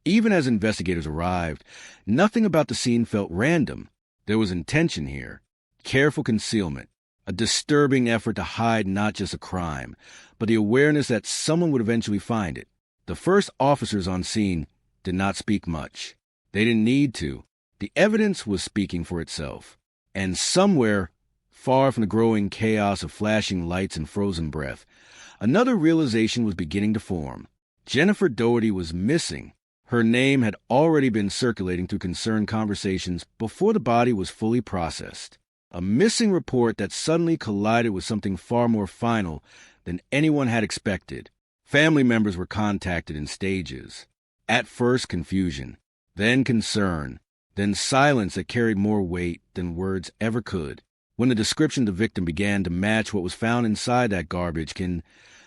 even as investigators arrived, nothing about the scene felt random. There was intention here. Careful concealment. A disturbing effort to hide not just a crime, but the awareness that someone would eventually find it. The first officers on scene did not speak much. They didn't need to. The evidence was speaking for itself. And somewhere, far from the growing chaos of flashing lights and frozen breath, another realization was beginning to form. Jennifer Daugherty was missing. Her name had already been circulating through concerned conversations before the body was fully processed. A missing report that suddenly collided with something far more final than anyone had expected. Family members were contacted in stages. At first, confusion, then concern, then silence that carried more weight than words ever could. When the description of the victim began to match what was found inside that garbage can,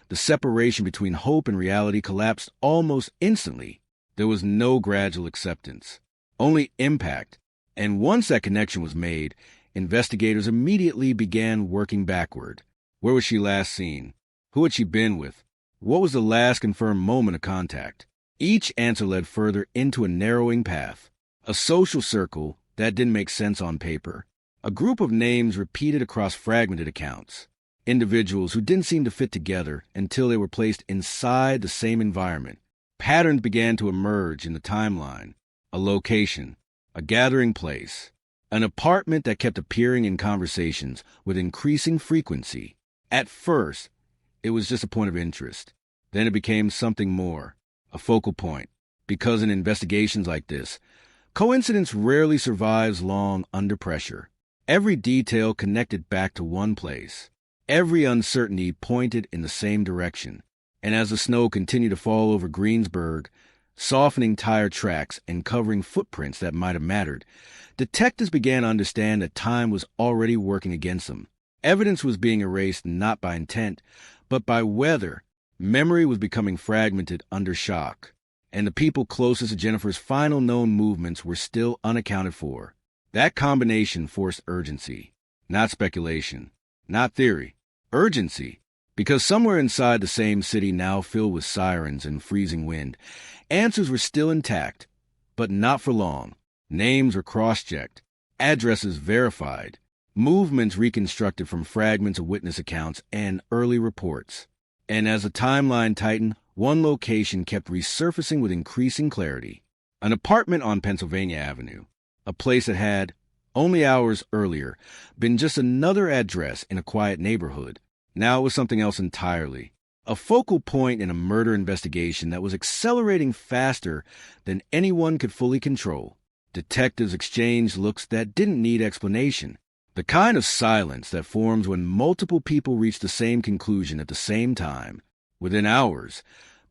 the separation between hope and reality collapsed almost instantly. There was no gradual acceptance, only impact. And once that connection was made, investigators immediately began working backward. Where was she last seen? Who had she been with? What was the last confirmed moment of contact? Each answer led further into a narrowing path. A social circle that didn't make sense on paper. A group of names repeated across fragmented accounts. Individuals who didn't seem to fit together until they were placed inside the same environment. Patterns began to emerge in the timeline. A location, a gathering place, an apartment that kept appearing in conversations with increasing frequency. At first, it was just a point of interest. Then it became something more, a focal point. Because in investigations like this, coincidence rarely survives long under pressure. Every detail connected back to one place. Every uncertainty pointed in the same direction. And as the snow continued to fall over Greensburg, softening tire tracks and covering footprints that might have mattered, detectives began to understand that time was already working against them. Evidence was being erased not by intent, but by weather. Memory was becoming fragmented under shock. And the people closest to Jennifer's final known movements were still unaccounted for. That combination forced urgency, not speculation, not theory, urgency. Because somewhere inside the same city now filled with sirens and freezing wind, answers were still intact, but not for long. Names were cross-checked, addresses verified, movements reconstructed from fragments of witness accounts and early reports. And as the timeline tightened, one location kept resurfacing with increasing clarity. An apartment on Pennsylvania Avenue. A place that had, only hours earlier, been just another address in a quiet neighborhood. Now it was something else entirely. A focal point in a murder investigation that was accelerating faster than anyone could fully control. Detectives exchanged looks that didn't need explanation. The kind of silence that forms when multiple people reach the same conclusion at the same time. Within hours,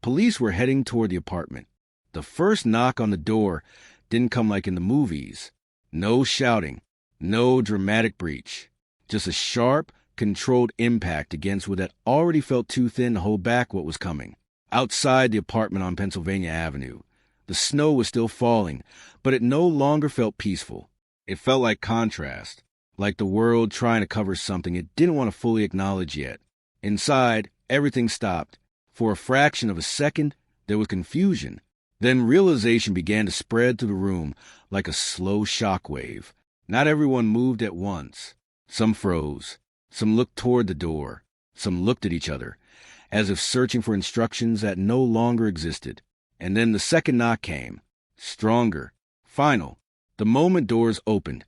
police were heading toward the apartment. The first knock on the door didn't come like in the movies. No shouting, no dramatic breach. Just a sharp, controlled impact against what had already felt too thin to hold back what was coming. Outside the apartment on Pennsylvania Avenue, the snow was still falling, but it no longer felt peaceful. It felt like contrast, like the world trying to cover something it didn't want to fully acknowledge yet. Inside, everything stopped. For a fraction of a second, there was confusion. Then realization began to spread through the room like a slow shockwave. Not everyone moved at once. Some froze. Some looked toward the door. Some looked at each other, as if searching for instructions that no longer existed. And then the second knock came. Stronger. Final. The moment doors opened,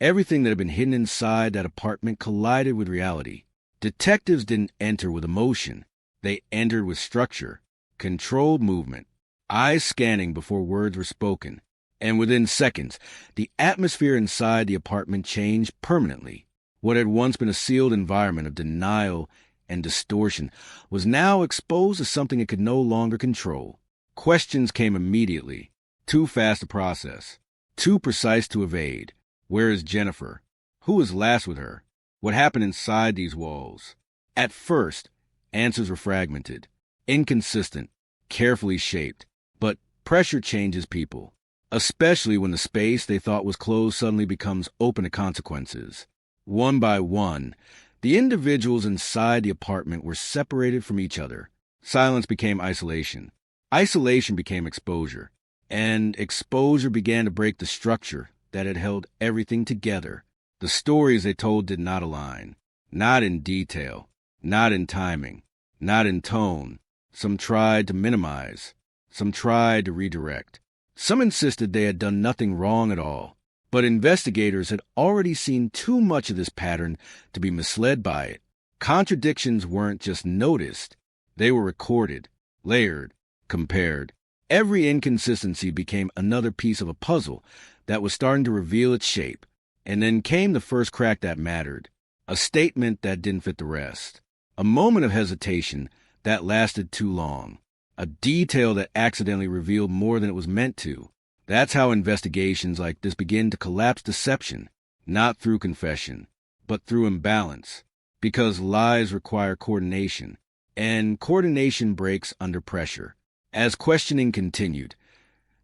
everything that had been hidden inside that apartment collided with reality. Detectives didn't enter with emotion. They entered with structure, controlled movement, eyes scanning before words were spoken. And within seconds, the atmosphere inside the apartment changed permanently. What had once been a sealed environment of denial and distortion was now exposed to something it could no longer control. Questions came immediately, too fast to process, too precise to evade. Where is Jennifer? Who was last with her? What happened inside these walls? At first, answers were fragmented, inconsistent, carefully shaped. But pressure changes people, especially when the space they thought was closed suddenly becomes open to consequences. One by one, the individuals inside the apartment were separated from each other. Silence became isolation. Isolation became exposure. And exposure began to break the structure that had held everything together. The stories they told did not align. Not in detail. Not in timing. Not in tone. Some tried to minimize. Some tried to redirect. Some insisted they had done nothing wrong at all. But investigators had already seen too much of this pattern to be misled by it. Contradictions weren't just noticed. They were recorded, layered, compared. Every inconsistency became another piece of a puzzle that was starting to reveal its shape. And then came the first crack that mattered. A statement that didn't fit the rest. A moment of hesitation that lasted too long. A detail that accidentally revealed more than it was meant to. That's how investigations like this begin to collapse deception, not through confession, but through imbalance, because lies require coordination, and coordination breaks under pressure. As questioning continued,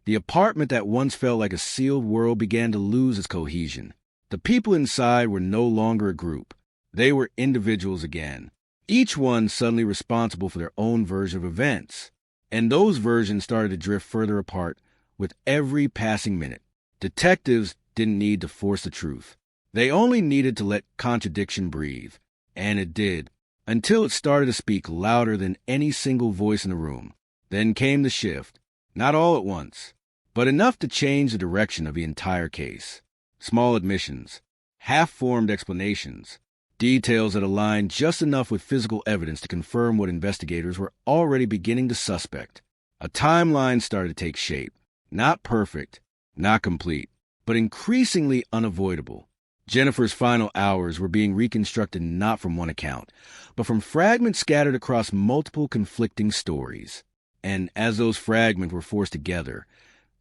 the apartment that once felt like a sealed world began to lose its cohesion. The people inside were no longer a group. They were individuals again, each one suddenly responsible for their own version of events. And those versions started to drift further apart with every passing minute. Detectives didn't need to force the truth. They only needed to let contradiction breathe. And it did, until it started to speak louder than any single voice in the room. Then came the shift, not all at once, but enough to change the direction of the entire case. Small admissions, half-formed explanations, details that aligned just enough with physical evidence to confirm what investigators were already beginning to suspect. A timeline started to take shape. Not perfect, not complete, but increasingly unavoidable. Jennifer's final hours were being reconstructed not from one account, but from fragments scattered across multiple conflicting stories. And as those fragments were forced together,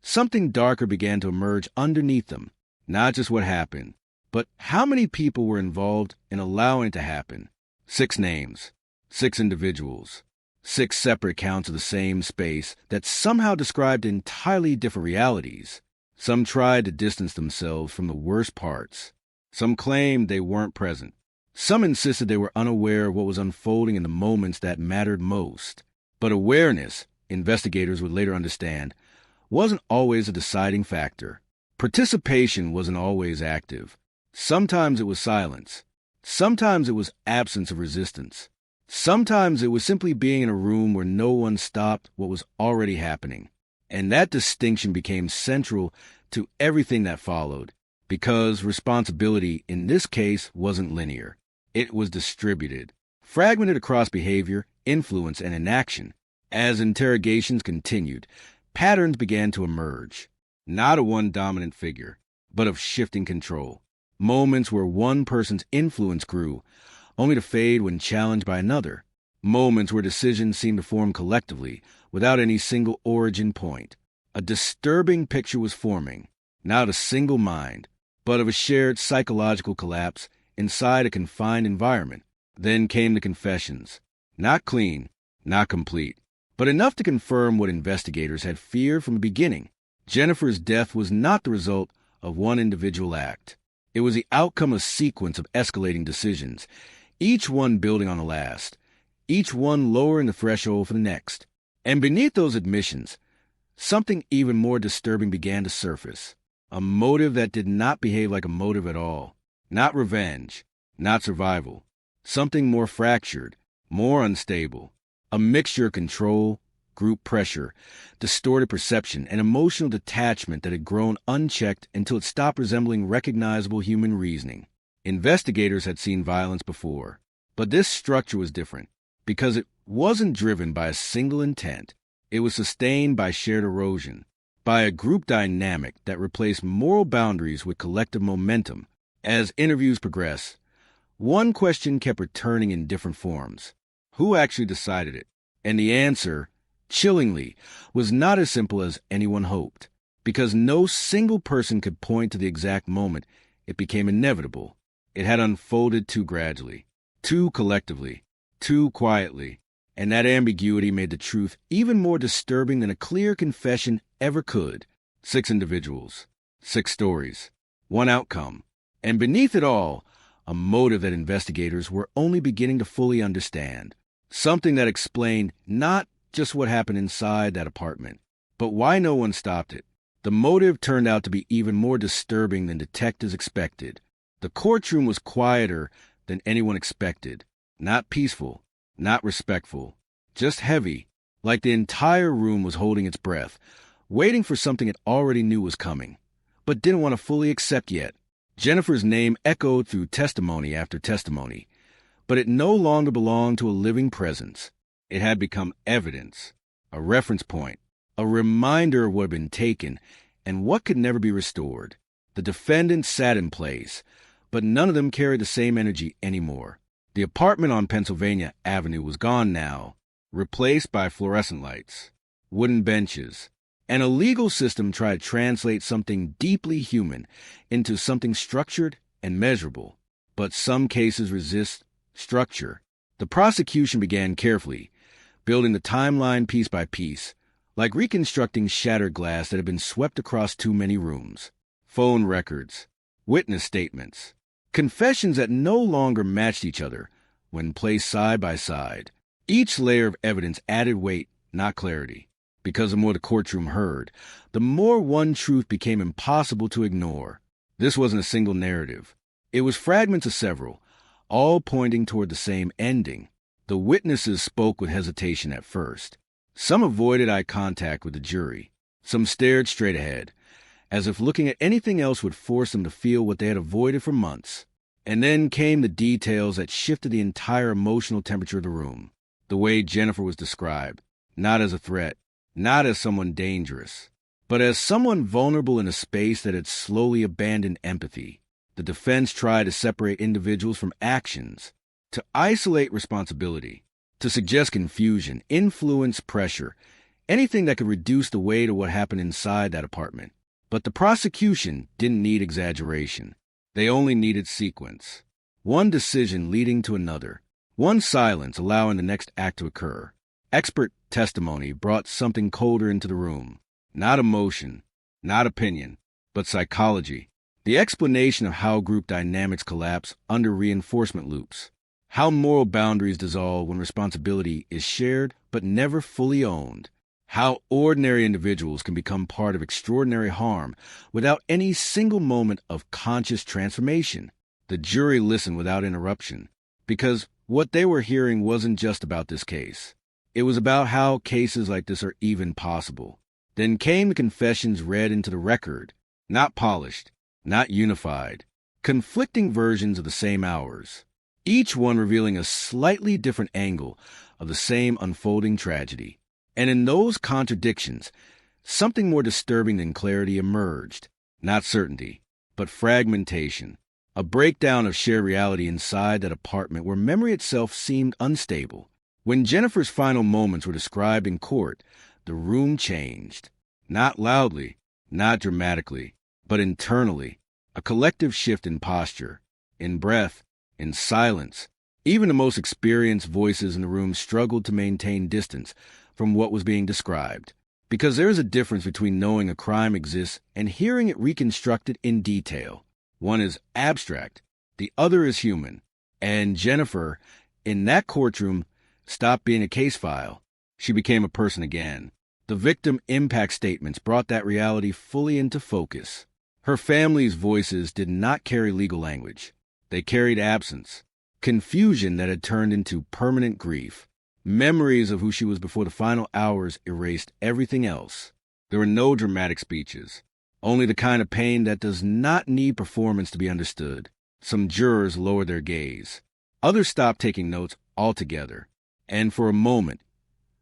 something darker began to emerge underneath them. Not just what happened, but how many people were involved in allowing it to happen. 6 names, 6 individuals, 6 separate accounts of the same space that somehow described entirely different realities. Some tried to distance themselves from the worst parts. Some claimed they weren't present. Some insisted they were unaware of what was unfolding in the moments that mattered most. But awareness, investigators would later understand, wasn't always a deciding factor. Participation wasn't always active. Sometimes it was silence. Sometimes it was absence of resistance. Sometimes it was simply being in a room where no one stopped what was already happening. And that distinction became central to everything that followed, because responsibility in this case wasn't linear. It was distributed, fragmented across behavior, influence, and inaction. As interrogations continued, patterns began to emerge, not of one dominant figure, but of shifting control. Moments where one person's influence grew, only to fade when challenged by another. Moments where decisions seemed to form collectively, without any single origin point. A disturbing picture was forming, not a single mind, but of a shared psychological collapse inside a confined environment. Then came the confessions. Not clean, not complete, but enough to confirm what investigators had feared from the beginning. Jennifer's death was not the result of one individual act. It was the outcome of a sequence of escalating decisions, each one building on the last, each one lowering the threshold for the next. And beneath those admissions, something even more disturbing began to surface. A motive that did not behave like a motive at all. Not revenge, not survival. Something more fractured, more unstable. A mixture of control, group pressure, distorted perception, and emotional detachment that had grown unchecked until it stopped resembling recognizable human reasoning. Investigators had seen violence before, but this structure was different because it wasn't driven by a single intent. It was sustained by shared erosion, by a group dynamic that replaced moral boundaries with collective momentum. As interviews progressed, one question kept returning in different forms. Who actually decided it? And the answer, chillingly, was not as simple as anyone hoped, because no single person could point to the exact moment it became inevitable. It had unfolded too gradually, too collectively, too quietly, and that ambiguity made the truth even more disturbing than a clear confession ever could. 6 individuals, 6 stories, 1 outcome, and beneath it all, a motive that investigators were only beginning to fully understand. Something that explained not just what happened inside that apartment, but why no one stopped it. The motive turned out to be even more disturbing than detectives expected. The courtroom was quieter than anyone expected. Not peaceful, not respectful, just heavy, like the entire room was holding its breath, waiting for something it already knew was coming, but didn't want to fully accept yet. Jennifer's name echoed through testimony after testimony, but it no longer belonged to a living presence. It had become evidence, a reference point, a reminder of what had been taken and what could never be restored. The defendants sat in place, but none of them carried the same energy anymore. The apartment on Pennsylvania Avenue was gone now, replaced by fluorescent lights, wooden benches, and a legal system tried to translate something deeply human into something structured and measurable. But some cases resist structure. The prosecution began carefully, building the timeline piece by piece, like reconstructing shattered glass that had been swept across too many rooms. Phone records, witness statements, confessions that no longer matched each other when placed side by side. Each layer of evidence added weight, not clarity. Because the more the courtroom heard, the more one truth became impossible to ignore. This wasn't a single narrative. It was fragments of several, all pointing toward the same ending. The witnesses spoke with hesitation at first. Some avoided eye contact with the jury. Some stared straight ahead, as if looking at anything else would force them to feel what they had avoided for months. And then came the details that shifted the entire emotional temperature of the room. The way Jennifer was described, not as a threat, not as someone dangerous, but as someone vulnerable in a space that had slowly abandoned empathy. The defense tried to separate individuals from actions, to isolate responsibility, to suggest confusion, influence, pressure, anything that could reduce the weight of what happened inside that apartment. But the prosecution didn't need exaggeration. They only needed sequence. One decision leading to another. One silence allowing the next act to occur. Expert testimony brought something colder into the room. Not emotion, not opinion, but psychology. The explanation of how group dynamics collapse under reinforcement loops. How moral boundaries dissolve when responsibility is shared but never fully owned. How ordinary individuals can become part of extraordinary harm without any single moment of conscious transformation. The jury listened without interruption, because what they were hearing wasn't just about this case. It was about how cases like this are even possible. Then came the confessions read into the record, not polished, not unified, conflicting versions of the same hours, each one revealing a slightly different angle of the same unfolding tragedy. And in those contradictions, something more disturbing than clarity emerged. Not certainty, but fragmentation. A breakdown of shared reality inside that apartment where memory itself seemed unstable. When Jennifer's final moments were described in court, the room changed. Not loudly, not dramatically, but internally. A collective shift in posture, in breath, in silence. Even the most experienced voices in the room struggled to maintain distance from what was being described. Because there is a difference between knowing a crime exists and hearing it reconstructed in detail. One is abstract, the other is human. And Jennifer, in that courtroom, stopped being a case file. She became a person again. The victim impact statements brought that reality fully into focus. Her family's voices did not carry legal language. They carried absence, confusion that had turned into permanent grief. Memories of who she was before the final hours erased everything else. There were no dramatic speeches, only the kind of pain that does not need performance to be understood. Some jurors lowered their gaze. Others stopped taking notes altogether. And for a moment,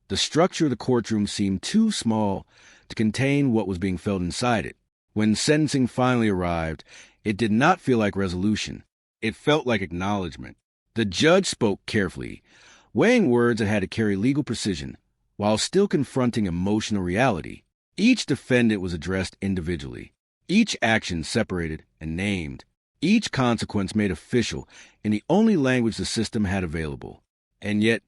the structure of the courtroom seemed too small to contain what was being felt inside it. When sentencing finally arrived, it did not feel like resolution. It felt like acknowledgement. The judge spoke carefully, weighing words that had to carry legal precision, while still confronting emotional reality. Each defendant was addressed individually, each action separated and named, each consequence made official in the only language the system had available. And yet,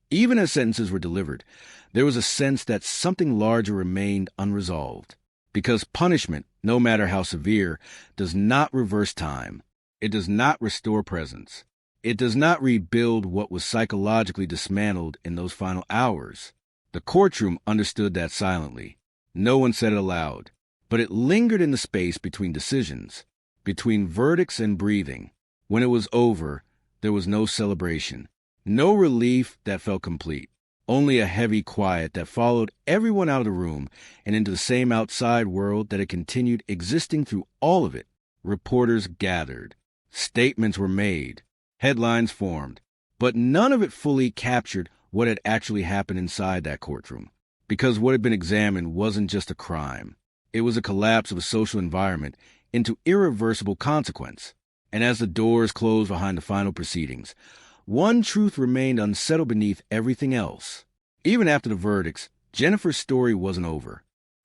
even as sentences were delivered, there was a sense that something larger remained unresolved. Because punishment, no matter how severe, does not reverse time. It does not restore presence. It does not rebuild what was psychologically dismantled in those final hours. The courtroom understood that silently. No one said it aloud, but it lingered in the space between decisions, between verdicts and breathing. When it was over, there was no celebration, no relief that felt complete, only a heavy quiet that followed everyone out of the room and into the same outside world that had continued existing through all of it. Reporters gathered. Statements were made. Headlines formed, but none of it fully captured what had actually happened inside that courtroom. Because what had been examined wasn't just a crime. It was a collapse of a social environment into irreversible consequence. And as the doors closed behind the final proceedings, one truth remained unsettled beneath everything else. Even after the verdicts, Jennifer's story wasn't over.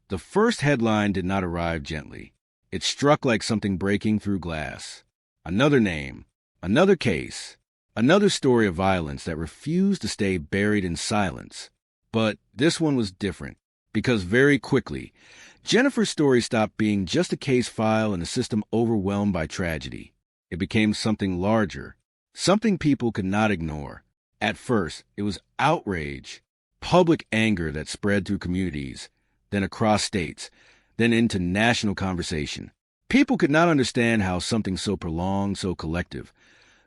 The first headline did not arrive gently. It struck like something breaking through glass. Another name. Another case, another story of violence that refused to stay buried in silence. But this one was different, because very quickly, Jennifer's story stopped being just a case file in a system overwhelmed by tragedy. It became something larger, something people could not ignore. At first, it was outrage, public anger that spread through communities, then across states, then into national conversation. People could not understand how something so prolonged, so collective,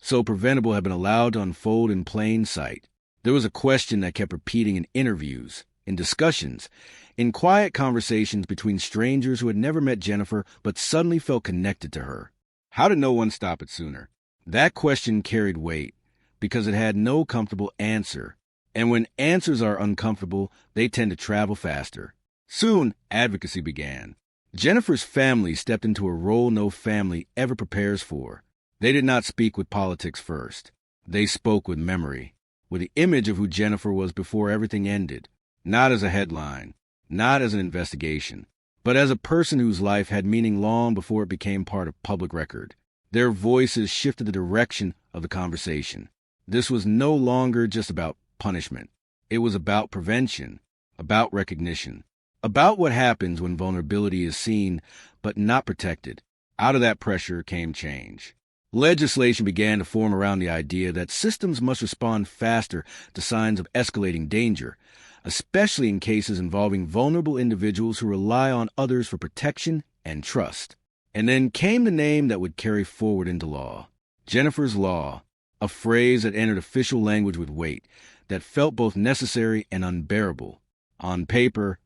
so preventable had been allowed to unfold in plain sight. There was a question that kept repeating in interviews, in discussions, in quiet conversations between strangers who had never met Jennifer but suddenly felt connected to her. How did no one stop it sooner? That question carried weight because it had no comfortable answer. And when answers are uncomfortable, they tend to travel faster. Soon, advocacy began. Jennifer's family stepped into a role no family ever prepares for. They did not speak with politics first. They spoke with memory, with the image of who Jennifer was before everything ended, not as a headline, not as an investigation, but as a person whose life had meaning long before it became part of public record. Their voices shifted the direction of the conversation. This was no longer just about punishment. It was about prevention, about recognition, about what happens when vulnerability is seen but not protected. Out of that pressure came change. Legislation began to form around the idea that systems must respond faster to signs of escalating danger, especially in cases involving vulnerable individuals who rely on others for protection and trust. And then came the name that would carry forward into law. Jennifer's Law, a phrase that entered official language with weight, that felt both necessary and unbearable. On paper,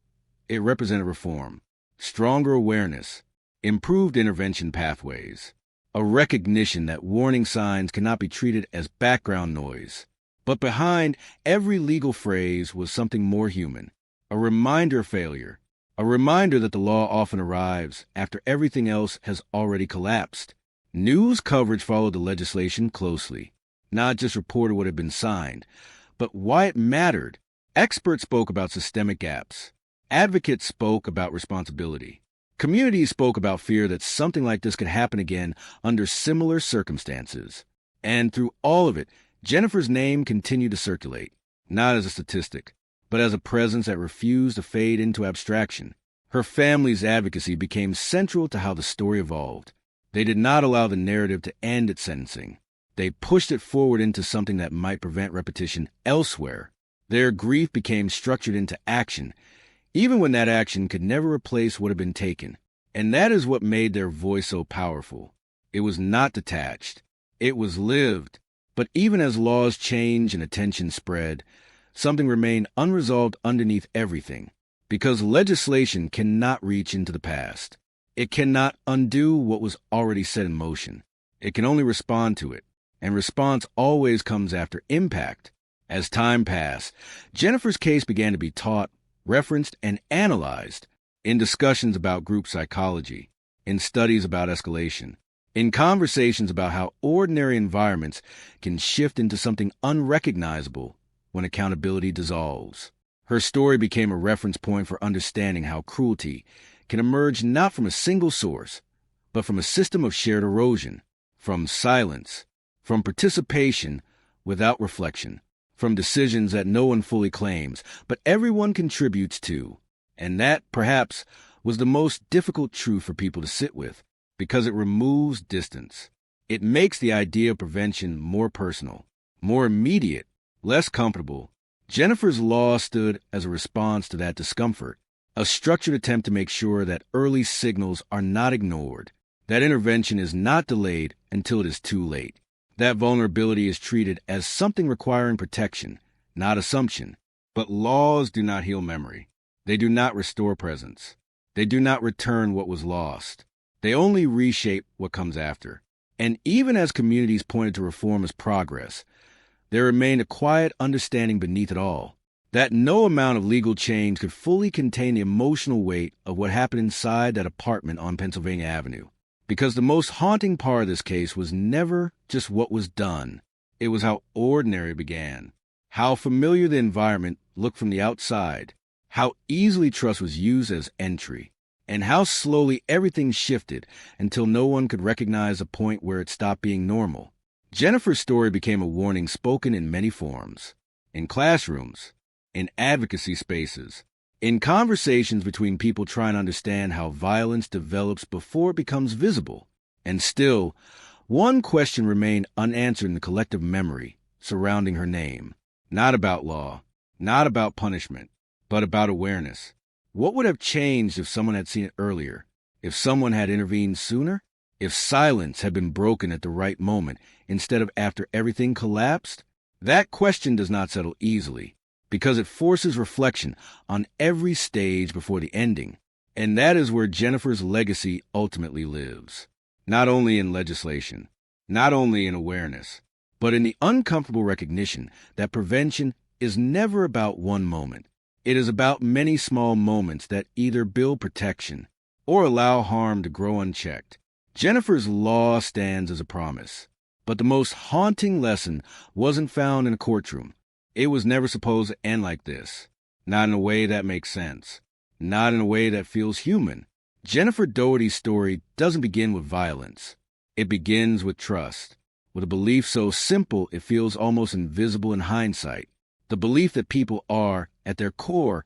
It represented reform, stronger awareness, improved intervention pathways, a recognition that warning signs cannot be treated as background noise. But behind every legal phrase was something more human, a reminder of failure, a reminder that the law often arrives after everything else has already collapsed. News coverage followed the legislation closely, not just reported what had been signed, but why it mattered. Experts spoke about systemic gaps. Advocates spoke about responsibility. Communities spoke about fear that something like this could happen again under similar circumstances. And through all of it, Jennifer's name continued to circulate, not as a statistic, but as a presence that refused to fade into abstraction. Her family's advocacy became central to how the story evolved. They did not allow the narrative to end at sentencing. They pushed it forward into something that might prevent repetition elsewhere. Their grief became structured into action, even when that action could never replace what had been taken. And that is what made their voice so powerful. It was not detached. It was lived. But even as laws changed and attention spread, something remained unresolved underneath everything. Because legislation cannot reach into the past. It cannot undo what was already set in motion. It can only respond to it. And response always comes after impact. As time passed, Jennifer's case began to be taught, referenced, and analyzed in discussions about group psychology, in studies about escalation, in conversations about how ordinary environments can shift into something unrecognizable when accountability dissolves. Her story became a reference point for understanding how cruelty can emerge not from a single source, but from a system of shared erosion, from silence, from participation without reflection, from decisions that no one fully claims, but everyone contributes to. And that, perhaps, was the most difficult truth for people to sit with, because it removes distance. It makes the idea of prevention more personal, more immediate, less comfortable. Jennifer's law stood as a response to that discomfort, a structured attempt to make sure that early signals are not ignored, that intervention is not delayed until it is too late. That vulnerability is treated as something requiring protection, not assumption. But laws do not heal memory. They do not restore presence. They do not return what was lost. They only reshape what comes after. And even as communities pointed to reform as progress, there remained a quiet understanding beneath it all, that no amount of legal change could fully contain the emotional weight of what happened inside that apartment on Pennsylvania Avenue. Because the most haunting part of this case was never just what was done. It was how ordinary it began, how familiar the environment looked from the outside, how easily trust was used as entry, and how slowly everything shifted until no one could recognize a point where it stopped being normal. Jennifer's story became a warning spoken in many forms, in classrooms, in advocacy spaces, in conversations between people trying to understand how violence develops before it becomes visible. And still, one question remained unanswered in the collective memory surrounding her name. Not about law, not about punishment, but about awareness. What would have changed if someone had seen it earlier? If someone had intervened sooner? If silence had been broken at the right moment instead of after everything collapsed? That question does not settle easily, because it forces reflection on every stage before the ending. And that is where Jennifer's legacy ultimately lives. Not only in legislation, not only in awareness, but in the uncomfortable recognition that prevention is never about one moment. It is about many small moments that either build protection or allow harm to grow unchecked. Jennifer's law stands as a promise. But the most haunting lesson wasn't found in a courtroom. It was never supposed to end like this. Not in a way that makes sense. Not in a way that feels human. Jennifer Daugherty's story doesn't begin with violence. It begins with trust, with a belief so simple it feels almost invisible in hindsight. The belief that people are, at their core,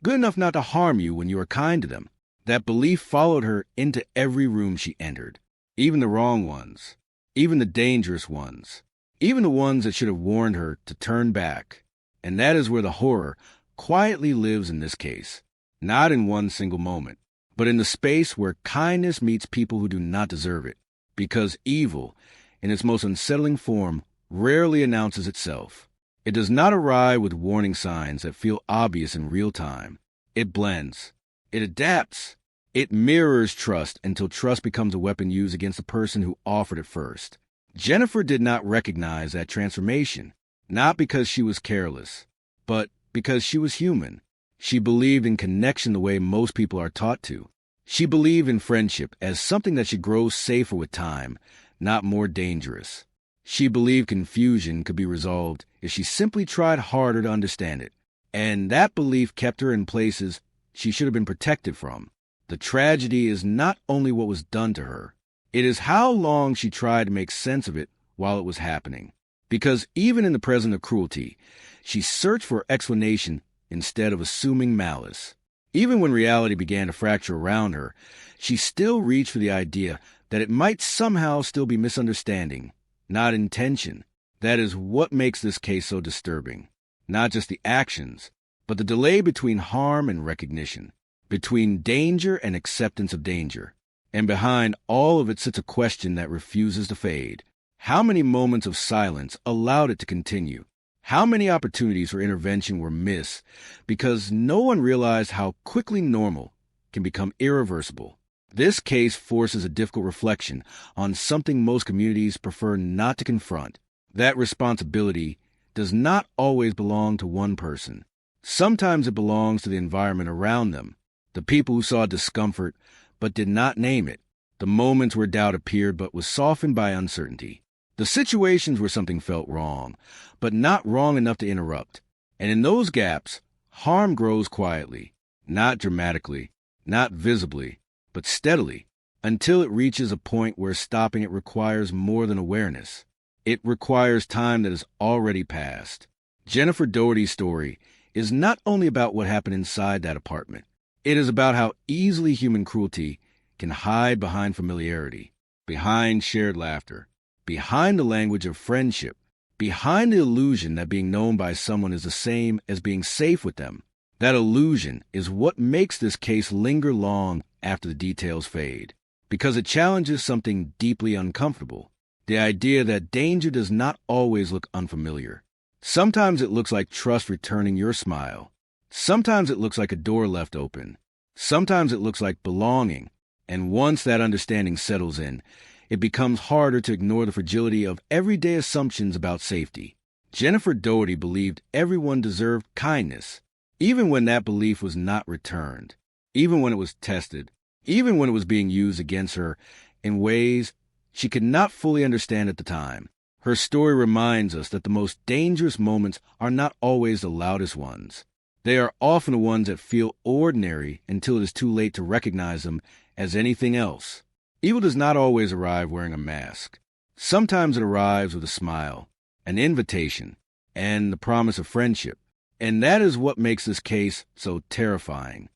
good enough not to harm you when you are kind to them. That belief followed her into every room she entered, even the wrong ones, even the dangerous ones, even the ones that should have warned her to turn back. And that is where the horror quietly lives in this case, not in one single moment, but in the space where kindness meets people who do not deserve it, because evil, in its most unsettling form, rarely announces itself. It does not arrive with warning signs that feel obvious in real time. It blends, It adapts. It mirrors trust until trust becomes a weapon used against the person who offered it first. Jennifer did not recognize that transformation, not because she was careless, but because she was human. She believed in connection the way most people are taught to. She believed in friendship as something that should grow safer with time, not more dangerous. She believed confusion could be resolved if she simply tried harder to understand it. And that belief kept her in places she should have been protected from. The tragedy is not only what was done to her, it is how long she tried to make sense of it while it was happening. Because even in the presence of cruelty, she searched for explanation instead of assuming malice. Even when reality began to fracture around her, she still reached for the idea that it might somehow still be misunderstanding, not intention. That is what makes this case so disturbing. Not just the actions, but the delay between harm and recognition, between danger and acceptance of danger. And behind all of it sits a question that refuses to fade. How many moments of silence allowed it to continue? How many opportunities for intervention were missed because no one realized how quickly normal can become irreversible? This case forces a difficult reflection on something most communities prefer not to confront. That responsibility does not always belong to one person. Sometimes it belongs to the environment around them, the people who saw discomfort but did not name it, the moments where doubt appeared but was softened by uncertainty, the situations where something felt wrong, but not wrong enough to interrupt. And in those gaps, harm grows quietly, not dramatically, not visibly, but steadily, until it reaches a point where stopping it requires more than awareness. It requires time that has already passed. Jennifer Daugherty's story is not only about what happened inside that apartment. It is about how easily human cruelty can hide behind familiarity, behind shared laughter, behind the language of friendship, behind the illusion that being known by someone is the same as being safe with them. That illusion is what makes this case linger long after the details fade, because it challenges something deeply uncomfortable. The idea that danger does not always look unfamiliar. Sometimes it looks like trust returning your smile. Sometimes it looks like a door left open. Sometimes it looks like belonging. And once that understanding settles in, it becomes harder to ignore the fragility of everyday assumptions about safety. Jennifer Daugherty believed everyone deserved kindness, even when that belief was not returned, even when it was tested, even when it was being used against her in ways she could not fully understand at the time. Her story reminds us that the most dangerous moments are not always the loudest ones. They are often the ones that feel ordinary until it is too late to recognize them as anything else. Evil does not always arrive wearing a mask. Sometimes it arrives with a smile, an invitation, and the promise of friendship. And that is what makes this case so terrifying.